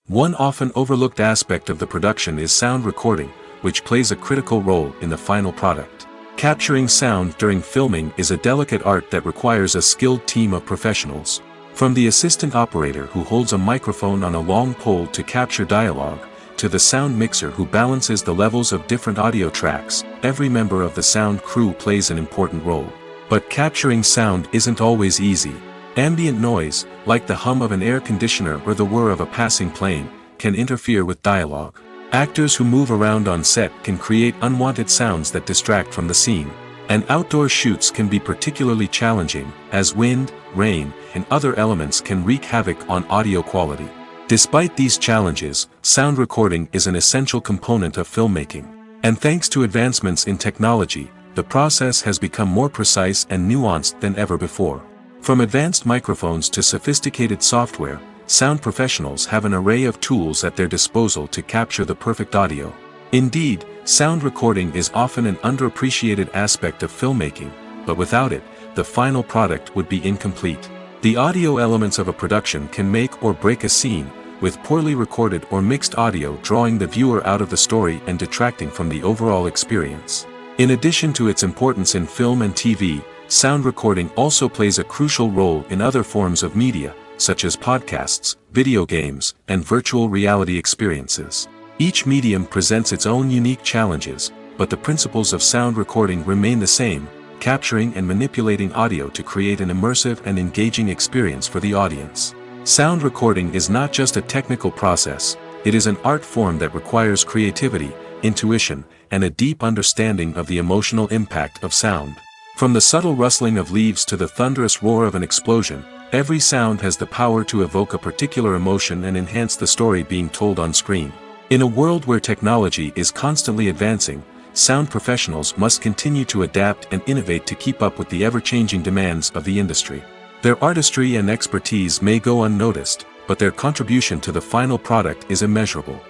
One often overlooked aspect of the production is sound recording, which plays a critical role in the final product. Capturing sound during filming is a delicate art that requires a skilled team of professionals. From the assistant operator who holds a microphone on a long pole to capture dialogue, to the sound mixer who balances the levels of different audio tracks, every member of the sound crew plays an important role. But capturing sound isn't always easy. Ambient noise, like the hum of an air conditioner or the whir of a passing plane, can interfere with dialogue. Actors who move around on set can create unwanted sounds that distract from the scene. And outdoor shoots can be particularly challenging, as wind, rain, and other elements can wreak havoc on audio quality. Despite these challenges, sound recording is an essential component of filmmaking. And thanks to advancements in technology, the process has become more precise and nuanced than ever before. From advanced microphones to sophisticated software, sound professionals have an array of tools at their disposal to capture the perfect audio. Indeed, sound recording is often an underappreciated aspect of filmmaking, but without it, the final product would be incomplete. The audio elements of a production can make or break a scene, with poorly recorded or mixed audio drawing the viewer out of the story and detracting from the overall experience. In addition to its importance in film and TV, sound recording also plays a crucial role in other forms of media, such as podcasts, video games, and virtual reality experiences. Each medium presents its own unique challenges, but the principles of sound recording remain the same, capturing and manipulating audio to create an immersive and engaging experience for the audience. Sound recording is not just a technical process, it is an art form that requires creativity, intuition, and a deep understanding of the emotional impact of sound. From the subtle rustling of leaves to the thunderous roar of an explosion, every sound has the power to evoke a particular emotion and enhance the story being told on screen. In a world where technology is constantly advancing, sound professionals must continue to adapt and innovate to keep up with the ever-changing demands of the industry. Their artistry and expertise may go unnoticed, but their contribution to the final product is immeasurable.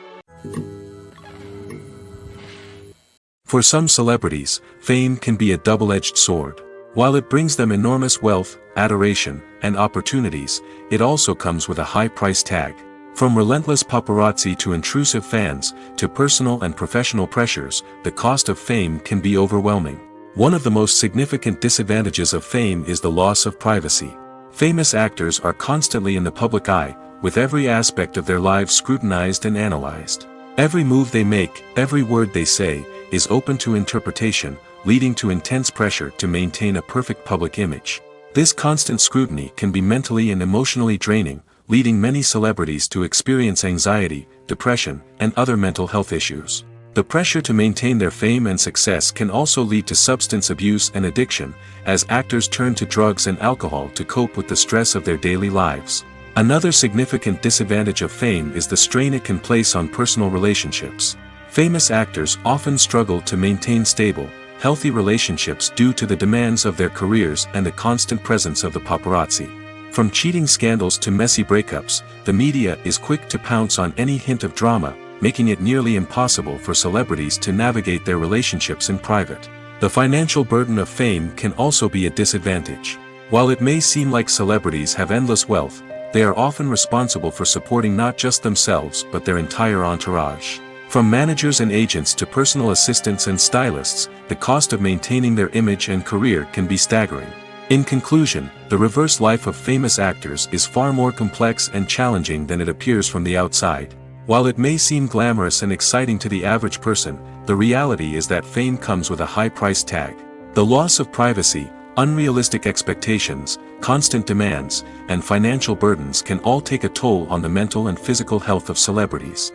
For some celebrities, fame can be a double-edged sword. While it brings them enormous wealth, adoration, and opportunities, it also comes with a high price tag. From relentless paparazzi to intrusive fans, to personal and professional pressures, the cost of fame can be overwhelming. One of the most significant disadvantages of fame is the loss of privacy. Famous actors are constantly in the public eye, with every aspect of their lives scrutinized and analyzed. Every move they make, every word they say, is open to interpretation, leading to intense pressure to maintain a perfect public image. This constant scrutiny can be mentally and emotionally draining, leading many celebrities to experience anxiety, depression, and other mental health issues. The pressure to maintain their fame and success can also lead to substance abuse and addiction, as actors turn to drugs and alcohol to cope with the stress of their daily lives. Another significant disadvantage of fame is the strain it can place on personal relationships. Famous actors often struggle to maintain stable, healthy relationships due to the demands of their careers and the constant presence of the paparazzi. From cheating scandals to messy breakups, the media is quick to pounce on any hint of drama, making it nearly impossible for celebrities to navigate their relationships in private. The financial burden of fame can also be a disadvantage. While it may seem like celebrities have endless wealth, they are often responsible for supporting not just themselves but their entire entourage. From managers and agents to personal assistants and stylists, the cost of maintaining their image and career can be staggering. In conclusion, the reverse life of famous actors is far more complex and challenging than it appears from the outside. While it may seem glamorous and exciting to the average person, the reality is that fame comes with a high price tag. The loss of privacy, unrealistic expectations, constant demands, and financial burdens can all take a toll on the mental and physical health of celebrities.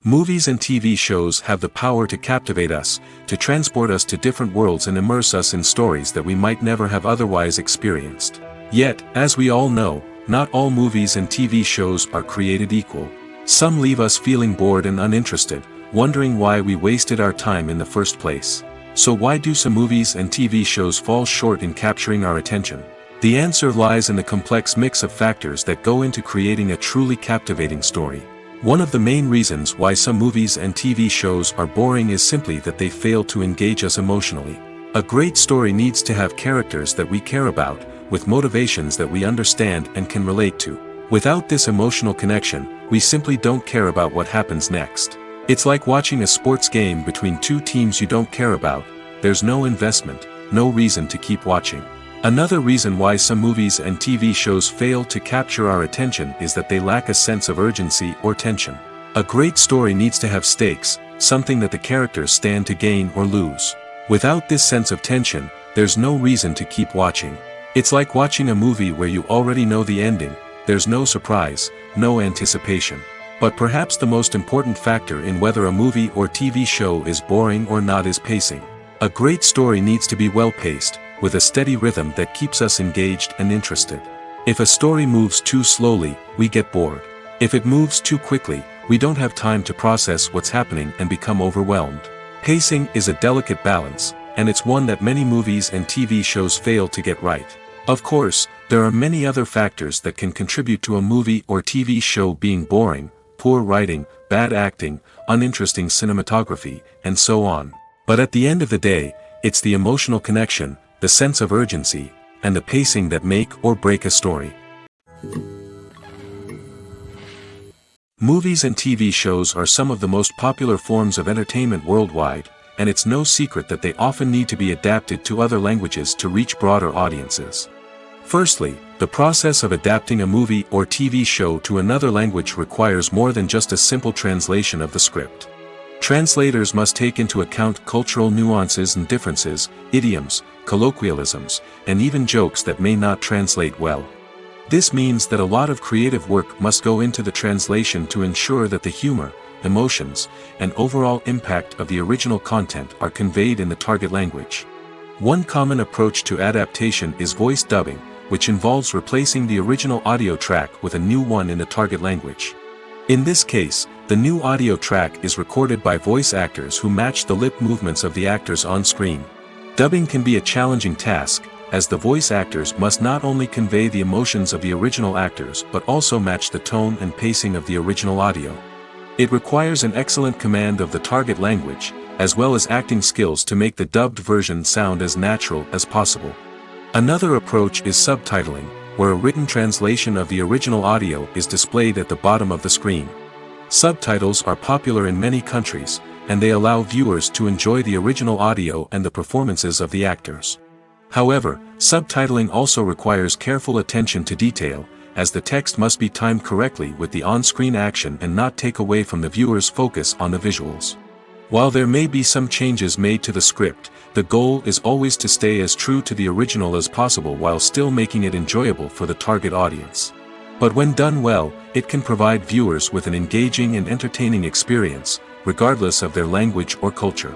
Movies and TV shows have the power to captivate us, to transport us to different worlds and immerse us in stories that we might never have otherwise experienced. Yet, as we all know, not all movies and TV shows are created equal. Some leave us feeling bored and uninterested, wondering why we wasted our time in the first place. So why do some movies and TV shows fall short in capturing our attention? The answer lies in the complex mix of factors that go into creating a truly captivating story. One of the main reasons why some movies and TV shows are boring is simply that they fail to engage us emotionally. A great story needs to have characters that we care about, with motivations that we understand and can relate to. Without this emotional connection, we simply don't care about what happens next. It's like watching a sports game between two teams you don't care about. There's no investment, no reason to keep watching. Another reason why some movies and TV shows fail to capture our attention is that they lack a sense of urgency or tension. A great story needs to have stakes, something that the characters stand to gain or lose. Without this sense of tension, there's no reason to keep watching. It's like watching a movie where you already know the ending. There's no surprise, no anticipation. But perhaps the most important factor in whether a movie or TV show is boring or not is pacing. A great story needs to be well-paced, with a steady rhythm that keeps us engaged and interested. If a story moves too slowly, we get bored. If it moves too quickly, we don't have time to process what's happening and become overwhelmed. Pacing is a delicate balance, and it's one that many movies and TV shows fail to get right. Of course, there are many other factors that can contribute to a movie or TV show being boring: poor writing, bad acting, uninteresting cinematography, and so on. But at the end of the day, it's the emotional connection, the sense of urgency, and the pacing that make or break a story. Movies and TV shows are some of the most popular forms of entertainment worldwide, and it's no secret that they often need to be adapted to other languages to reach broader audiences. Firstly, the process of adapting a movie or TV show to another language requires more than just a simple translation of the script. Translators must take into account cultural nuances and differences, idioms, colloquialisms, and even jokes that may not translate well. This means that a lot of creative work must go into the translation to ensure that the humor, emotions, and overall impact of the original content are conveyed in the target language. One common approach to adaptation is voice dubbing, which involves replacing the original audio track with a new one in the target language. In this case, the new audio track is recorded by voice actors who match the lip movements of the actors on screen. Dubbing can be a challenging task, as the voice actors must not only convey the emotions of the original actors but also match the tone and pacing of the original audio. It requires an excellent command of the target language, as well as acting skills to make the dubbed version sound as natural as possible. Another approach is subtitling, where a written translation of the original audio is displayed at the bottom of the screen. Subtitles are popular in many countries, and they allow viewers to enjoy the original audio and the performances of the actors. However, subtitling also requires careful attention to detail, as the text must be timed correctly with the on-screen action and not take away from the viewer's focus on the visuals. While there may be some changes made to the script, the goal is always to stay as true to the original as possible while still making it enjoyable for the target audience. But when done well, it can provide viewers with an engaging and entertaining experience, regardless of their language or culture.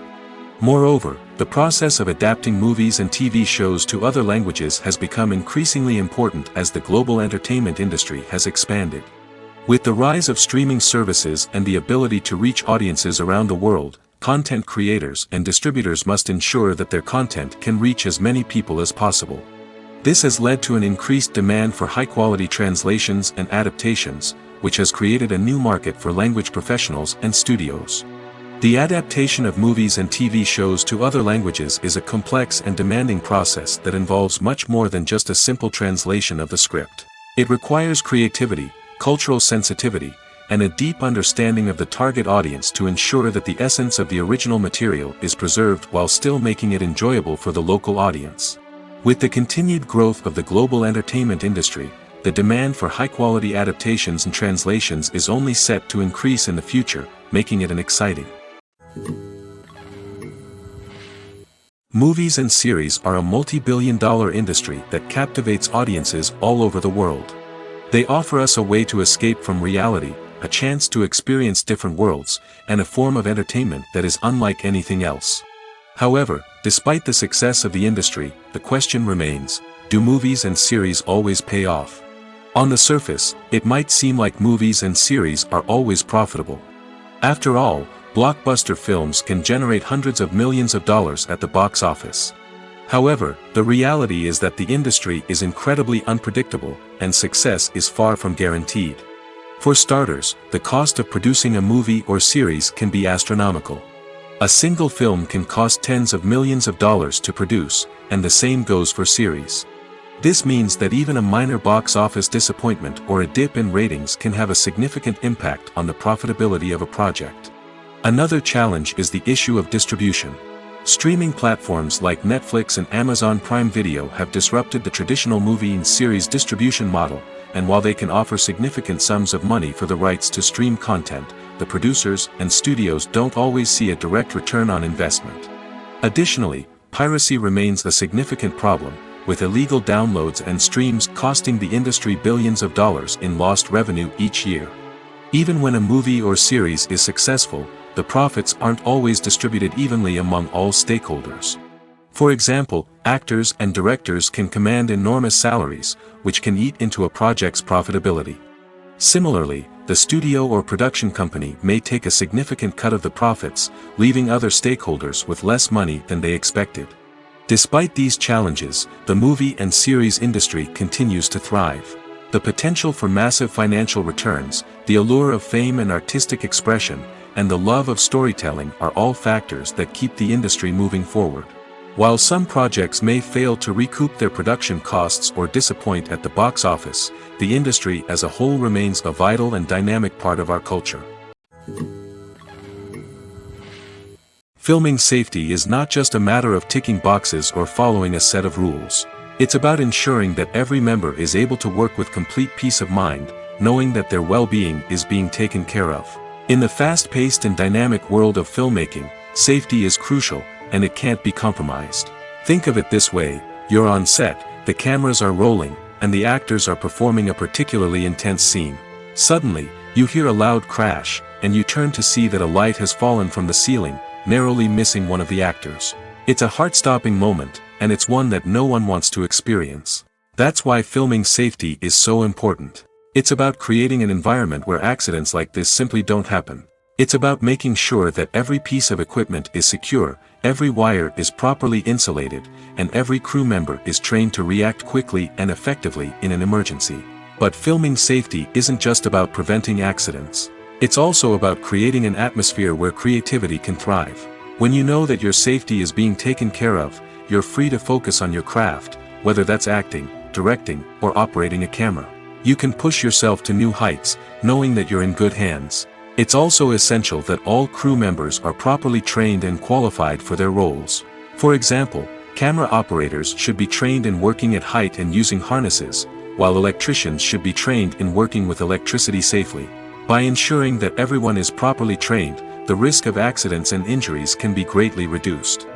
Moreover, the process of adapting movies and TV shows to other languages has become increasingly important as the global entertainment industry has expanded. With the rise of streaming services and the ability to reach audiences around the world, content creators and distributors must ensure that their content can reach as many people as possible. This has led to an increased demand for high-quality translations and adaptations, which has created a new market for language professionals and studios. The adaptation of movies and TV shows to other languages is a complex and demanding process that involves much more than just a simple translation of the script. It requires creativity, cultural sensitivity, and a deep understanding of the target audience to ensure that the essence of the original material is preserved while still making it enjoyable for the local audience. With the continued growth of the global entertainment industry, the demand for high-quality adaptations and translations is only set to increase in the future, making it an exciting. Movies and series are a multi-billion-dollar industry that captivates audiences all over the world. They offer us a way to escape from reality, a chance to experience different worlds, and a form of entertainment that is unlike anything else. However, despite the success of the industry, the question remains, do movies and series always pay off? On the surface, it might seem like movies and series are always profitable. After all, blockbuster films can generate hundreds of millions of dollars at the box office. However, the reality is that the industry is incredibly unpredictable, and success is far from guaranteed. For starters, the cost of producing a movie or series can be astronomical. A single film can cost tens of millions of dollars to produce, and the same goes for series. This means that even a minor box office disappointment or a dip in ratings can have a significant impact on the profitability of a project. Another challenge is the issue of distribution. Streaming platforms like Netflix and Amazon Prime Video have disrupted the traditional movie and series distribution model, and while they can offer significant sums of money for the rights to stream content, the producers and studios don't always see a direct return on investment. Additionally, piracy remains a significant problem, with illegal downloads and streams costing the industry billions of dollars in lost revenue each year. Even when a movie or series is successful, the profits aren't always distributed evenly among all stakeholders. For example, actors and directors can command enormous salaries, which can eat into a project's profitability. Similarly, the studio or production company may take a significant cut of the profits, leaving other stakeholders with less money than they expected. Despite these challenges, the movie and series industry continues to thrive. The potential for massive financial returns, the allure of fame and artistic expression, and the love of storytelling are all factors that keep the industry moving forward. While some projects may fail to recoup their production costs or disappoint at the box office, the industry as a whole remains a vital and dynamic part of our culture. Filming safety is not just a matter of ticking boxes or following a set of rules. It's about ensuring that every member is able to work with complete peace of mind, knowing that their well-being is being taken care of. In the fast-paced and dynamic world of filmmaking, safety is crucial, and it can't be compromised. Think of it this way: you're on set, the cameras are rolling, and the actors are performing a particularly intense scene. Suddenly, you hear a loud crash, and you turn to see that a light has fallen from the ceiling, narrowly missing one of the actors. It's a heart-stopping moment, and it's one that no one wants to experience. That's why filming safety is so important. It's about creating an environment where accidents like this simply don't happen. It's about making sure that every piece of equipment is secure, every wire is properly insulated, and every crew member is trained to react quickly and effectively in an emergency. But filming safety isn't just about preventing accidents. It's also about creating an atmosphere where creativity can thrive. When you know that your safety is being taken care of, you're free to focus on your craft, whether that's acting, directing, or operating a camera. You can push yourself to new heights, knowing that you're in good hands. It's also essential that all crew members are properly trained and qualified for their roles. For example, camera operators should be trained in working at height and using harnesses, while electricians should be trained in working with electricity safely. By ensuring that everyone is properly trained, the risk of accidents and injuries can be greatly reduced.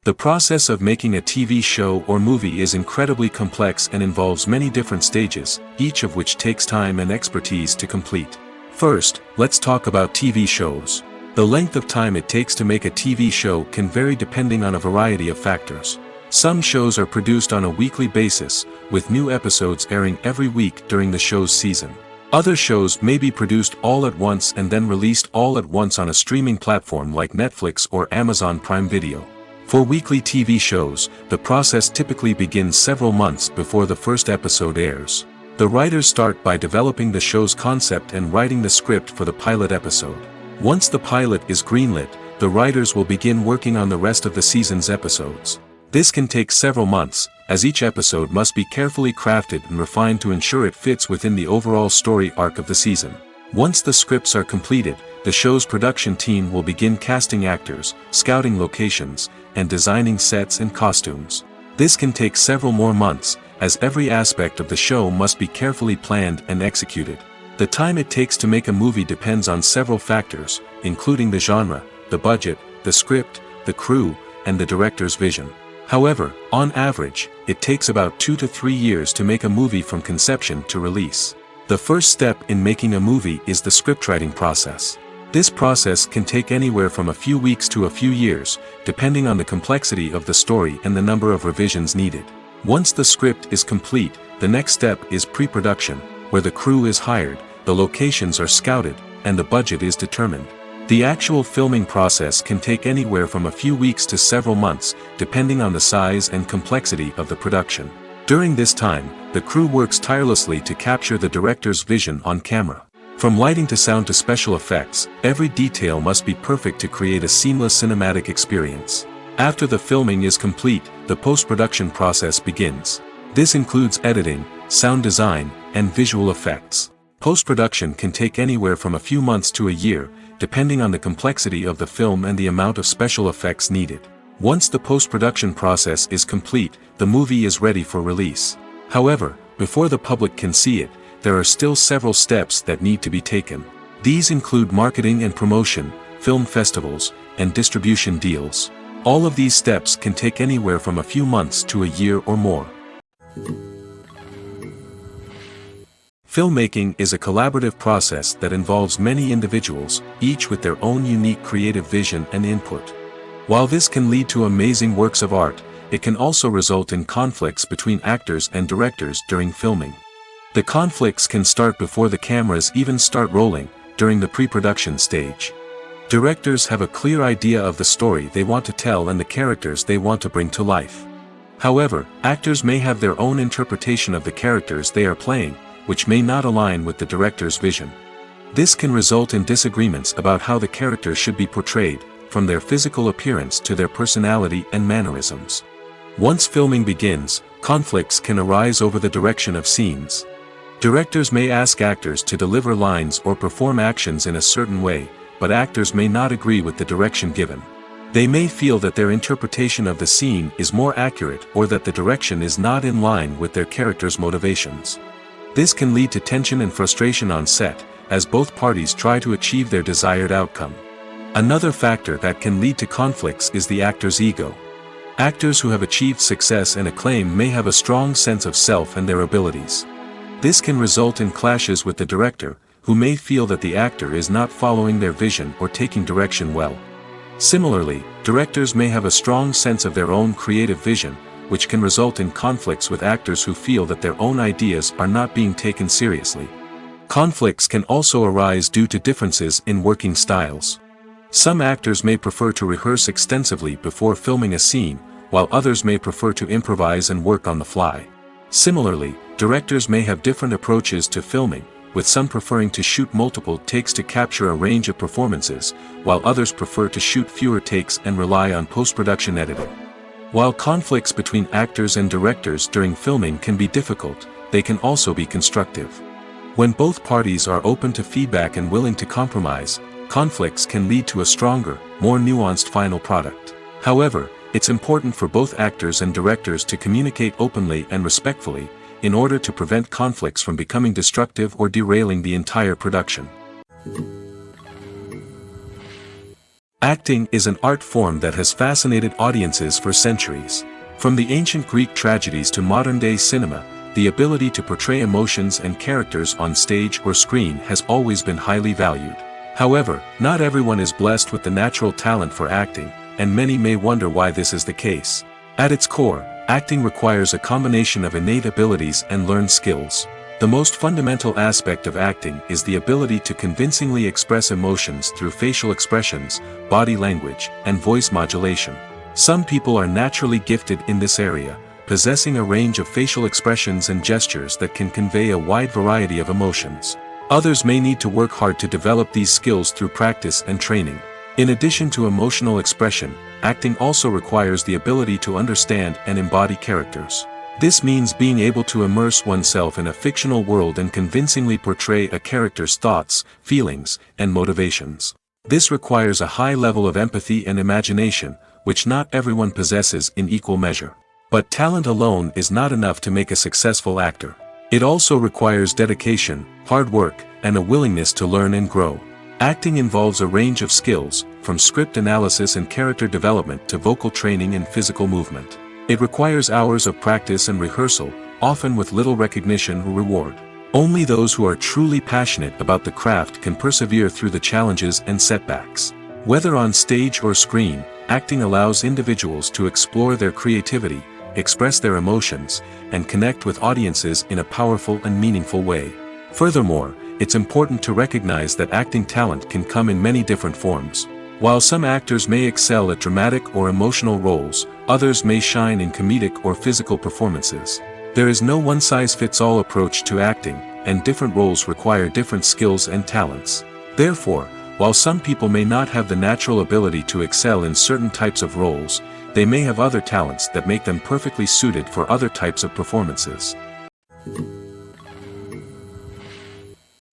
The process of making a TV show or movie is incredibly complex and involves many different stages, each of which takes time and expertise to complete. First, let's talk about TV shows. The length of time it takes to make a TV show can vary depending on a variety of factors. Some shows are produced on a weekly basis, with new episodes airing every week during the show's season. Other shows may be produced all at once and then released all at once on a streaming platform like Netflix or Amazon Prime Video. For weekly TV shows, the process typically begins several months before the first episode airs. The writers start by developing the show's concept and writing the script for the pilot episode. Once the pilot is greenlit, the writers will begin working on the rest of the season's episodes. This can take several months, as each episode must be carefully crafted and refined to ensure it fits within the overall story arc of the season. Once the scripts are completed, the show's production team will begin casting actors, scouting locations, and designing sets and costumes. This can take several more months, as every aspect of the show must be carefully planned and executed. The time it takes to make a movie depends on several factors, including the genre, the budget, the script, the crew, and the director's vision. However, on average, it takes about 2 to 3 years to make a movie from conception to release. The first step in making a movie is the scriptwriting process. This process can take anywhere from a few weeks to a few years, depending on the complexity of the story and the number of revisions needed. Once the script is complete, the next step is pre-production, where the crew is hired, the locations are scouted, and the budget is determined. The actual filming process can take anywhere from a few weeks to several months, depending on the size and complexity of the production. During this time, the crew works tirelessly to capture the director's vision on camera. From lighting to sound to special effects, every detail must be perfect to create a seamless cinematic experience. After the filming is complete, the post-production process begins. This includes editing, sound design, and visual effects. Post-production can take anywhere from a few months to a year, depending on the complexity of the film and the amount of special effects needed. Once the post-production process is complete, the movie is ready for release. However, before the public can see it, there are still several steps that need to be taken. These include marketing and promotion, film festivals, and distribution deals. All of these steps can take anywhere from a few months to a year or more. Filmmaking is a collaborative process that involves many individuals, each with their own unique creative vision and input. While this can lead to amazing works of art, it can also result in conflicts between actors and directors during filming. The conflicts can start before the cameras even start rolling, during the pre-production stage. Directors have a clear idea of the story they want to tell and the characters they want to bring to life. However, actors may have their own interpretation of the characters they are playing, which may not align with the director's vision. This can result in disagreements about how the character should be portrayed, from their physical appearance to their personality and mannerisms. Once filming begins, conflicts can arise over the direction of scenes. Directors may ask actors to deliver lines or perform actions in a certain way, but actors may not agree with the direction given. They may feel that their interpretation of the scene is more accurate or that the direction is not in line with their character's motivations. This can lead to tension and frustration on set, as both parties try to achieve their desired outcome. Another factor that can lead to conflicts is the actor's ego. Actors who have achieved success and acclaim may have a strong sense of self and their abilities. This can result in clashes with the director, who may feel that the actor is not following their vision or taking direction well. Similarly, directors may have a strong sense of their own creative vision, which can result in conflicts with actors who feel that their own ideas are not being taken seriously. Conflicts can also arise due to differences in working styles. Some actors may prefer to rehearse extensively before filming a scene, while others may prefer to improvise and work on the fly. Similarly, directors may have different approaches to filming, with some preferring to shoot multiple takes to capture a range of performances, while others prefer to shoot fewer takes and rely on post-production editing. While conflicts between actors and directors during filming can be difficult, they can also be constructive. When both parties are open to feedback and willing to compromise, conflicts can lead to a stronger, more nuanced final product. However, it's important for both actors and directors to communicate openly and respectfully, in order to prevent conflicts from becoming destructive or derailing the entire production. Acting is an art form that has fascinated audiences for centuries. From the ancient Greek tragedies to modern-day cinema, the ability to portray emotions and characters on stage or screen has always been highly valued. However, not everyone is blessed with the natural talent for acting, and many may wonder why this is the case. At its core, acting requires a combination of innate abilities and learned skills. The most fundamental aspect of acting is the ability to convincingly express emotions through facial expressions, body language, and voice modulation. Some people are naturally gifted in this area, possessing a range of facial expressions and gestures that can convey a wide variety of emotions. Others may need to work hard to develop these skills through practice and training. In addition to emotional expression, acting also requires the ability to understand and embody characters. This means being able to immerse oneself in a fictional world and convincingly portray a character's thoughts, feelings, and motivations. This requires a high level of empathy and imagination, which not everyone possesses in equal measure. But talent alone is not enough to make a successful actor. It also requires dedication, hard work, and a willingness to learn and grow. Acting involves a range of skills, from script analysis and character development to vocal training and physical movement. It requires hours of practice and rehearsal, often with little recognition or reward. Only those who are truly passionate about the craft can persevere through the challenges and setbacks. Whether on stage or screen, acting allows individuals to explore their creativity, express their emotions, and connect with audiences in a powerful and meaningful way. Furthermore, it's important to recognize that acting talent can come in many different forms. While some actors may excel at dramatic or emotional roles, others may shine in comedic or physical performances. There is no one-size-fits-all approach to acting, and different roles require different skills and talents. Therefore, while some people may not have the natural ability to excel in certain types of roles, they may have other talents that make them perfectly suited for other types of performances.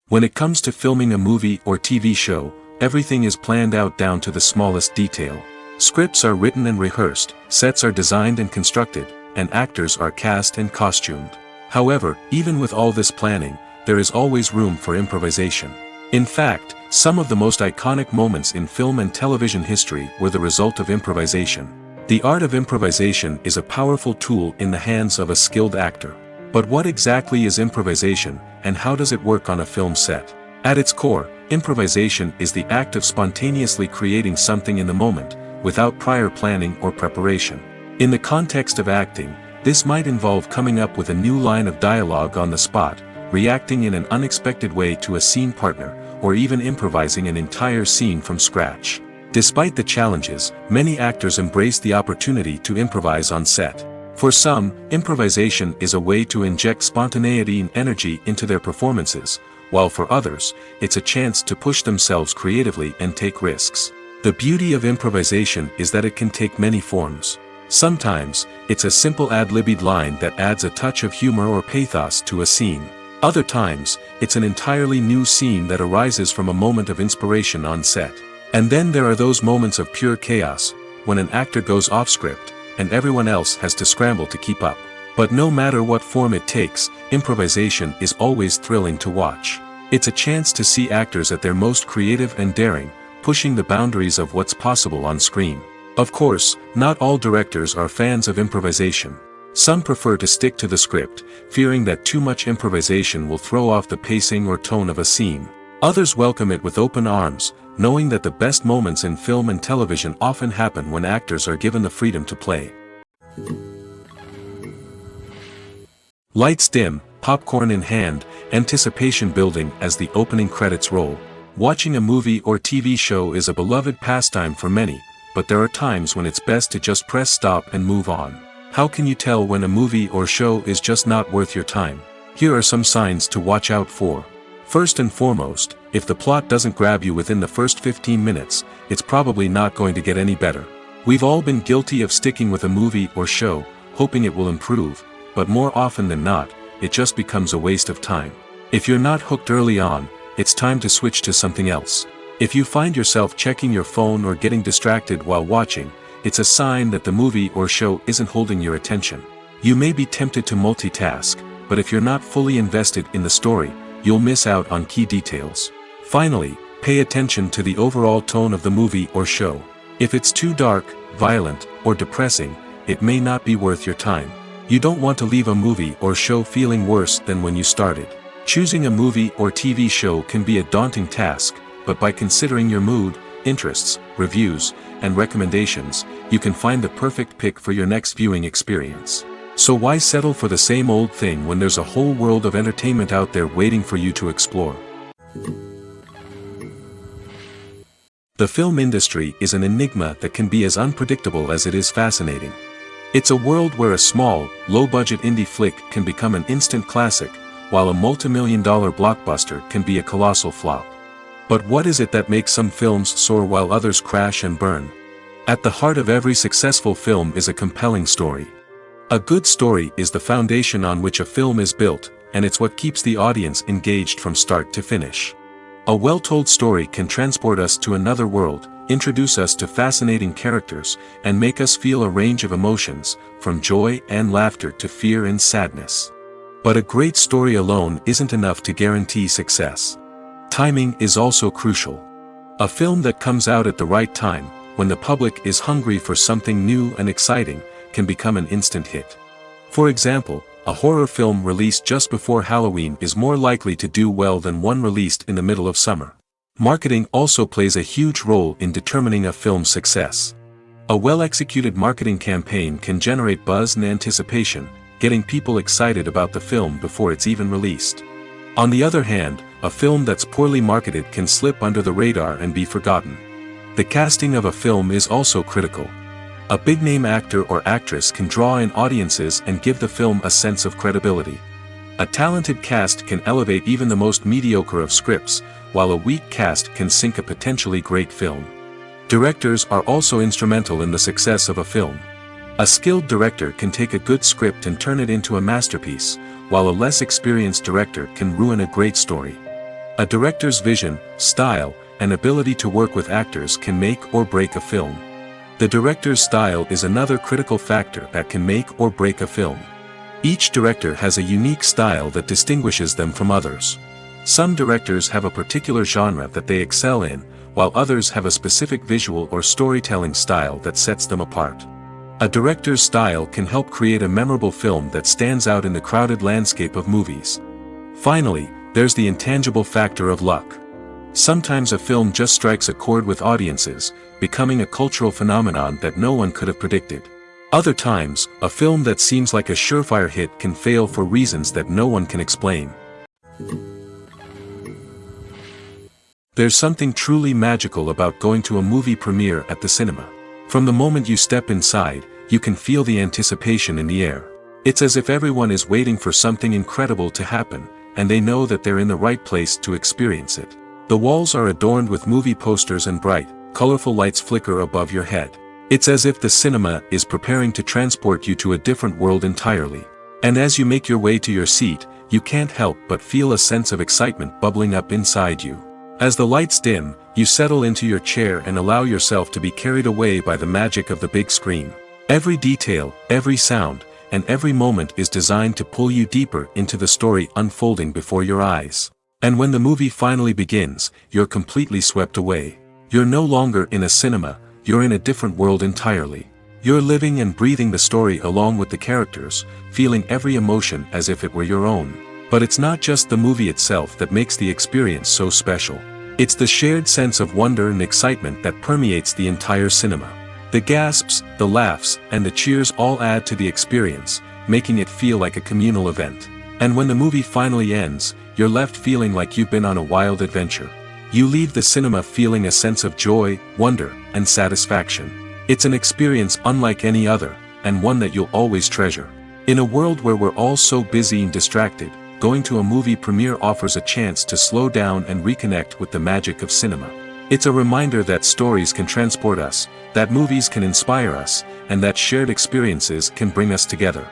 When it comes to filming a movie or TV show, everything is planned out down to the smallest detail. Scripts are written and rehearsed, sets are designed and constructed, and actors are cast and costumed. However, even with all this planning, there is always room for improvisation. In fact, some of the most iconic moments in film and television history were the result of improvisation. The art of improvisation is a powerful tool in the hands of a skilled actor. But what exactly is improvisation, and how does it work on a film set? At its core, improvisation is the act of spontaneously creating something in the moment, without prior planning or preparation. In the context of acting, this might involve coming up with a new line of dialogue on the spot, reacting in an unexpected way to a scene partner, or even improvising an entire scene from scratch. Despite the challenges, many actors embrace the opportunity to improvise on set. For some, improvisation is a way to inject spontaneity and energy into their performances, while for others, it's a chance to push themselves creatively and take risks. The beauty of improvisation is that it can take many forms. Sometimes, it's a simple ad-libbed line that adds a touch of humor or pathos to a scene. Other times, it's an entirely new scene that arises from a moment of inspiration on set. And then there are those moments of pure chaos, when an actor goes off script, and everyone else has to scramble to keep up. But no matter what form it takes, improvisation is always thrilling to watch. It's a chance to see actors at their most creative and daring, pushing the boundaries of what's possible on screen. Of course, not all directors are fans of improvisation. Some prefer to stick to the script, fearing that too much improvisation will throw off the pacing or tone of a scene. Others welcome it with open arms, knowing that the best moments in film and television often happen when actors are given the freedom to play. Lights dim, popcorn in hand, anticipation building as the opening credits roll. Watching a movie or TV show is a beloved pastime for many, but there are times when it's best to just press stop and move on. How can you tell when a movie or show is just not worth your time? Here are some signs to watch out for. First and foremost, if the plot doesn't grab you within the first 15 minutes, it's probably not going to get any better. We've all been guilty of sticking with a movie or show, hoping it will improve, but more often than not, it just becomes a waste of time. If you're not hooked early on, it's time to switch to something else. If you find yourself checking your phone or getting distracted while watching, it's a sign that the movie or show isn't holding your attention. You may be tempted to multitask, but if you're not fully invested in the story, you'll miss out on key details. Finally, pay attention to the overall tone of the movie or show. If it's too dark, violent, or depressing, it may not be worth your time. You don't want to leave a movie or show feeling worse than when you started. Choosing a movie or TV show can be a daunting task, but by considering your mood, interests, reviews, and recommendations, you can find the perfect pick for your next viewing experience. So why settle for the same old thing when there's a whole world of entertainment out there waiting for you to explore? The film industry is an enigma that can be as unpredictable as it is fascinating. It's a world where a small, low-budget indie flick can become an instant classic, while a multi-million-dollar blockbuster can be a colossal flop. But what is it that makes some films soar while others crash and burn? At the heart of every successful film is a compelling story. A good story is the foundation on which a film is built, and it's what keeps the audience engaged from start to finish. A well-told story can transport us to another world, introduce us to fascinating characters, and make us feel a range of emotions, from joy and laughter to fear and sadness. But a great story alone isn't enough to guarantee success. Timing is also crucial. A film that comes out at the right time, when the public is hungry for something new and exciting, can become an instant hit. For example, a horror film released just before Halloween is more likely to do well than one released in the middle of summer. Marketing also plays a huge role in determining a film's success. A well-executed marketing campaign can generate buzz and anticipation, getting people excited about the film before it's even released. On the other hand, a film that's poorly marketed can slip under the radar and be forgotten. The casting of a film is also critical. A big-name actor or actress can draw in audiences and give the film a sense of credibility. A talented cast can elevate even the most mediocre of scripts, while a weak cast can sink a potentially great film. Directors are also instrumental in the success of a film. A skilled director can take a good script and turn it into a masterpiece, while a less experienced director can ruin a great story. A director's vision, style, and ability to work with actors can make or break a film. The director's style is another critical factor that can make or break a film. Each director has a unique style that distinguishes them from others. Some directors have a particular genre that they excel in, while others have a specific visual or storytelling style that sets them apart. A director's style can help create a memorable film that stands out in the crowded landscape of movies. Finally, there's the intangible factor of luck. Sometimes a film just strikes a chord with audiences, becoming a cultural phenomenon that no one could have predicted. Other times, a film that seems like a surefire hit can fail for reasons that no one can explain. There's something truly magical about going to a movie premiere at the cinema. From the moment you step inside, you can feel the anticipation in the air. It's as if everyone is waiting for something incredible to happen, and they know that they're in the right place to experience it. The walls are adorned with movie posters and bright, colorful lights flicker above your head. It's as if the cinema is preparing to transport you to a different world entirely. And as you make your way to your seat, you can't help but feel a sense of excitement bubbling up inside you. As the lights dim, you settle into your chair and allow yourself to be carried away by the magic of the big screen. Every detail, every sound, and every moment is designed to pull you deeper into the story unfolding before your eyes. And when the movie finally begins, you're completely swept away. You're no longer in a cinema, you're in a different world entirely. You're living and breathing the story along with the characters, feeling every emotion as if it were your own. But it's not just the movie itself that makes the experience so special. It's the shared sense of wonder and excitement that permeates the entire cinema. The gasps, the laughs, and the cheers all add to the experience, making it feel like a communal event. And when the movie finally ends, you're left feeling like you've been on a wild adventure. You leave the cinema feeling a sense of joy, wonder, and satisfaction. It's an experience unlike any other, and one that you'll always treasure. In a world where we're all so busy and distracted, going to a movie premiere offers a chance to slow down and reconnect with the magic of cinema. It's a reminder that stories can transport us, that movies can inspire us, and that shared experiences can bring us together.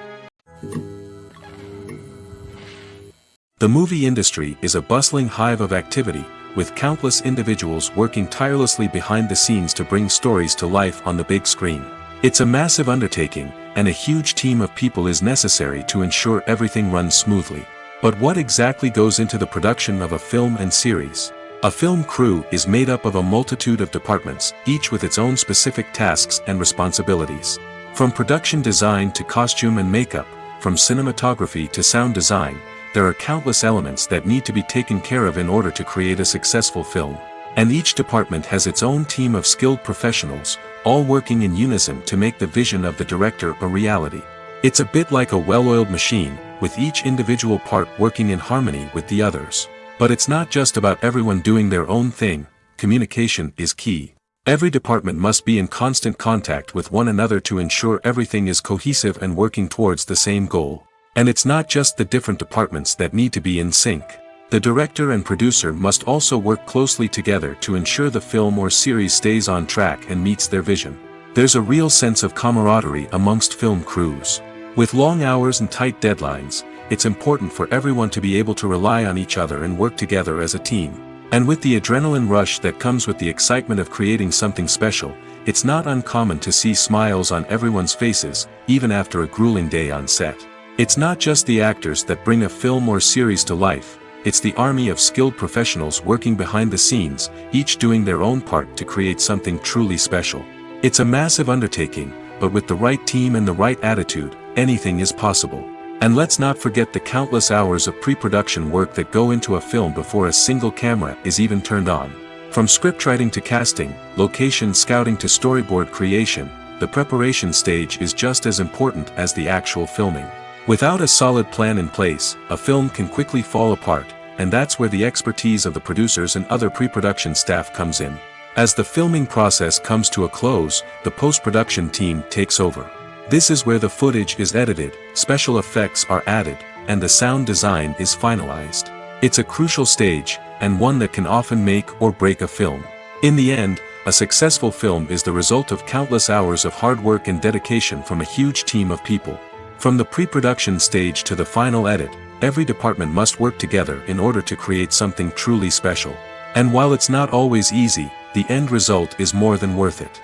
The movie industry is a bustling hive of activity, with countless individuals working tirelessly behind the scenes to bring stories to life on the big screen. It's a massive undertaking, and a huge team of people is necessary to ensure everything runs smoothly. But what exactly goes into the production of a film and series? A film crew is made up of a multitude of departments, each with its own specific tasks and responsibilities. From production design to costume and makeup, from cinematography to sound design, there are countless elements that need to be taken care of in order to create a successful film. And each department has its own team of skilled professionals, all working in unison to make the vision of the director a reality. It's a bit like a well-oiled machine, with each individual part working in harmony with the others. But it's not just about everyone doing their own thing, communication is key. Every department must be in constant contact with one another to ensure everything is cohesive and working towards the same goal. And it's not just the different departments that need to be in sync. The director and producer must also work closely together to ensure the film or series stays on track and meets their vision. There's a real sense of camaraderie amongst film crews. With long hours and tight deadlines, it's important for everyone to be able to rely on each other and work together as a team. And with the adrenaline rush that comes with the excitement of creating something special, it's not uncommon to see smiles on everyone's faces, even after a grueling day on set. It's not just the actors that bring a film or series to life, it's the army of skilled professionals working behind the scenes, each doing their own part to create something truly special. It's a massive undertaking, but with the right team and the right attitude, anything is possible. And let's not forget the countless hours of pre-production work that go into a film before a single camera is even turned on. From scriptwriting to casting, location scouting to storyboard creation, the preparation stage is just as important as the actual filming. Without a solid plan in place, a film can quickly fall apart, and that's where the expertise of the producers and other pre-production staff comes in. As the filming process comes to a close, the post-production team takes over. This is where the footage is edited, special effects are added, and the sound design is finalized. It's a crucial stage, and one that can often make or break a film. In the end, a successful film is the result of countless hours of hard work and dedication from a huge team of people. From the pre-production stage to the final edit, every department must work together in order to create something truly special. And while it's not always easy, the end result is more than worth it.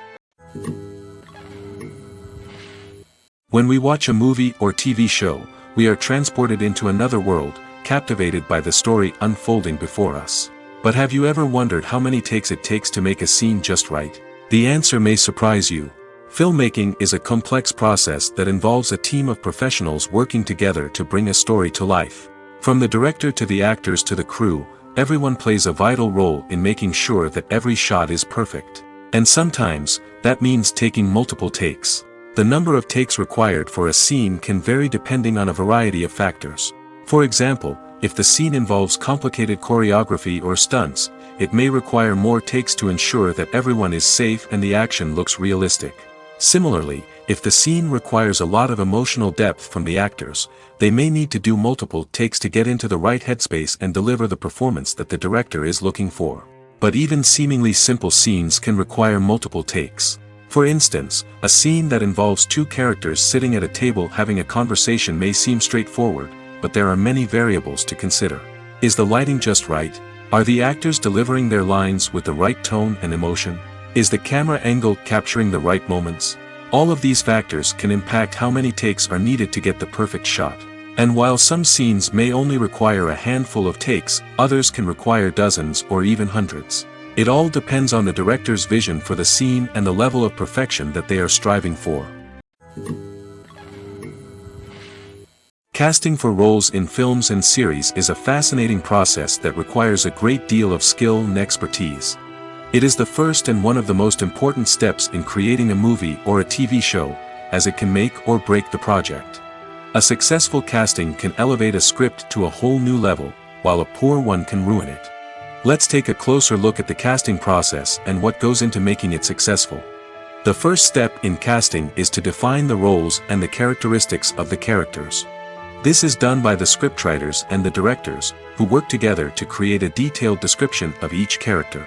When we watch a movie or TV show, we are transported into another world, captivated by the story unfolding before us. But have you ever wondered how many takes it takes to make a scene just right? The answer may surprise you. Filmmaking is a complex process that involves a team of professionals working together to bring a story to life. From the director to the actors to the crew, everyone plays a vital role in making sure that every shot is perfect. And sometimes, that means taking multiple takes. The number of takes required for a scene can vary depending on a variety of factors. For example, if the scene involves complicated choreography or stunts, it may require more takes to ensure that everyone is safe and the action looks realistic. Similarly, if the scene requires a lot of emotional depth from the actors, they may need to do multiple takes to get into the right headspace and deliver the performance that the director is looking for. But even seemingly simple scenes can require multiple takes. For instance, a scene that involves two characters sitting at a table having a conversation may seem straightforward, but there are many variables to consider. Is the lighting just right? Are the actors delivering their lines with the right tone and emotion? Is the camera angle capturing the right moments? All of these factors can impact how many takes are needed to get the perfect shot. And while some scenes may only require a handful of takes, others can require dozens or even hundreds. It all depends on the director's vision for the scene and the level of perfection that they are striving for. Casting for roles in films and series is a fascinating process that requires a great deal of skill and expertise. It is the first and one of the most important steps in creating a movie or a TV show, as it can make or break the project. A successful casting can elevate a script to a whole new level, while a poor one can ruin it. Let's take a closer look at the casting process and what goes into making it successful. The first step in casting is to define the roles and the characteristics of the characters. This is done by the scriptwriters and the directors, who work together to create a detailed description of each character.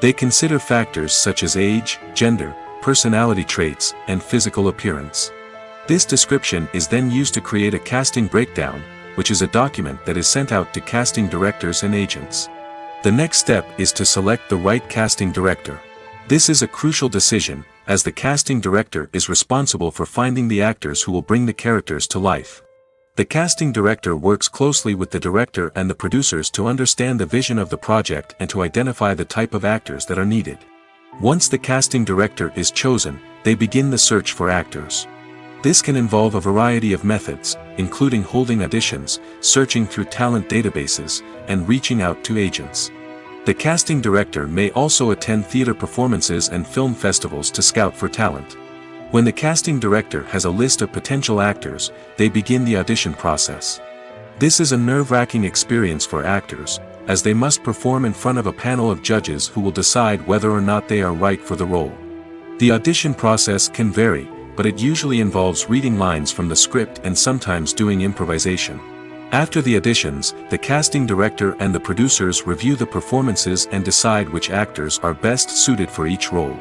They consider factors such as age, gender, personality traits, and physical appearance. This description is then used to create a casting breakdown, which is a document that is sent out to casting directors and agents. The next step is to select the right casting director. This is a crucial decision, as the casting director is responsible for finding the actors who will bring the characters to life. The casting director works closely with the director and the producers to understand the vision of the project and to identify the type of actors that are needed. Once the casting director is chosen, they begin the search for actors. This can involve a variety of methods, including holding auditions, searching through talent databases, and reaching out to agents. The casting director may also attend theater performances and film festivals to scout for talent. When the casting director has a list of potential actors, they begin the audition process. This is a nerve-wracking experience for actors, as they must perform in front of a panel of judges who will decide whether or not they are right for the role. The audition process can vary, but it usually involves reading lines from the script and sometimes doing improvisation. After the auditions, the casting director and the producers review the performances and decide which actors are best suited for each role.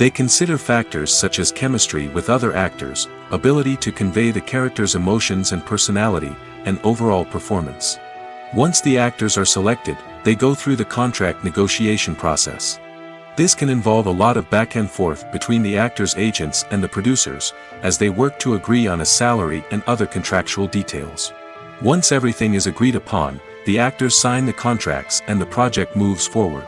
They consider factors such as chemistry with other actors, ability to convey the character's emotions and personality, and overall performance. Once the actors are selected, they go through the contract negotiation process. This can involve a lot of back and forth between the actors' agents and the producers, as they work to agree on a salary and other contractual details. Once everything is agreed upon, the actors sign the contracts and the project moves forward.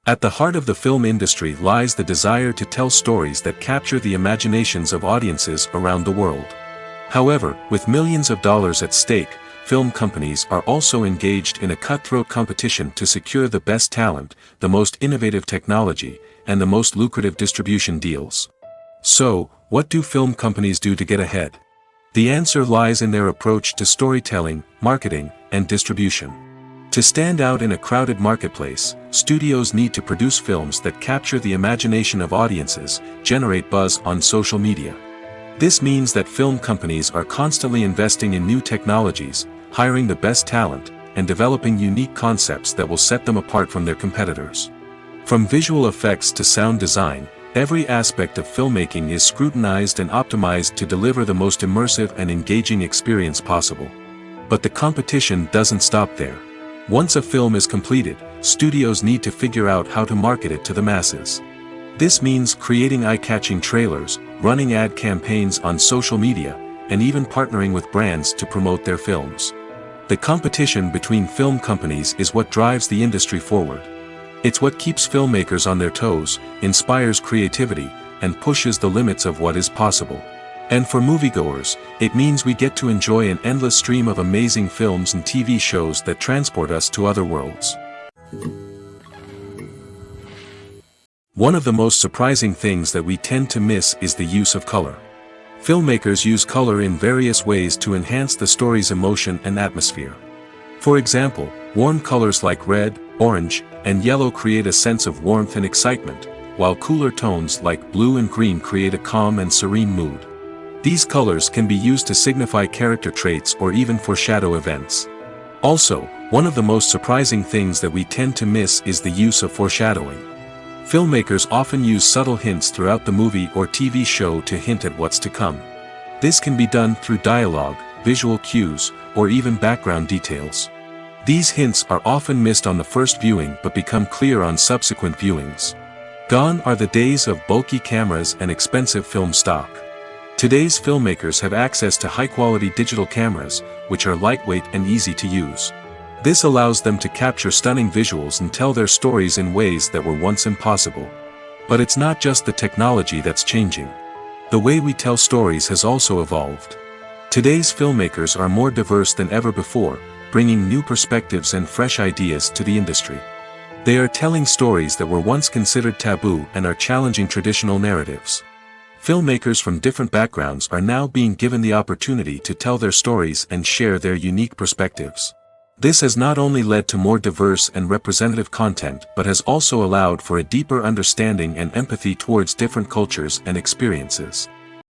At the heart of the film industry lies the desire to tell stories that capture the imaginations of audiences around the world. However, with millions of dollars at stake, film companies are also engaged in a cutthroat competition to secure the best talent, the most innovative technology, and the most lucrative distribution deals. So, what do film companies do to get ahead? The answer lies in their approach to storytelling, marketing, and distribution. To stand out in a crowded marketplace, studios need to produce films that capture the imagination of audiences, generate buzz on social media. This means that film companies are constantly investing in new technologies, hiring the best talent, and developing unique concepts that will set them apart from their competitors. From visual effects to sound design, every aspect of filmmaking is scrutinized and optimized to deliver the most immersive and engaging experience possible. But the competition doesn't stop there. Once a film is completed, studios need to figure out how to market it to the masses. This means creating eye-catching trailers, running ad campaigns on social media, and even partnering with brands to promote their films. The competition between film companies is what drives the industry forward. It's what keeps filmmakers on their toes, inspires creativity, and pushes the limits of what is possible. And for moviegoers, it means we get to enjoy an endless stream of amazing films and TV shows that transport us to other worlds. One of the most surprising things that we tend to miss is the use of color. Filmmakers use color in various ways to enhance the story's emotion and atmosphere. For example, warm colors like red, orange, and yellow create a sense of warmth and excitement, while cooler tones like blue and green create a calm and serene mood. These colors can be used to signify character traits or even foreshadow events. Also, one of the most surprising things that we tend to miss is the use of foreshadowing. Filmmakers often use subtle hints throughout the movie or TV show to hint at what's to come. This can be done through dialogue, visual cues, or even background details. These hints are often missed on the first viewing but become clear on subsequent viewings. Gone are the days of bulky cameras and expensive film stock. Today's filmmakers have access to high-quality digital cameras, which are lightweight and easy to use. This allows them to capture stunning visuals and tell their stories in ways that were once impossible. But it's not just the technology that's changing. The way we tell stories has also evolved. Today's filmmakers are more diverse than ever before, bringing new perspectives and fresh ideas to the industry. They are telling stories that were once considered taboo and are challenging traditional narratives. Filmmakers from different backgrounds are now being given the opportunity to tell their stories and share their unique perspectives. This has not only led to more diverse and representative content but has also allowed for a deeper understanding and empathy towards different cultures and experiences.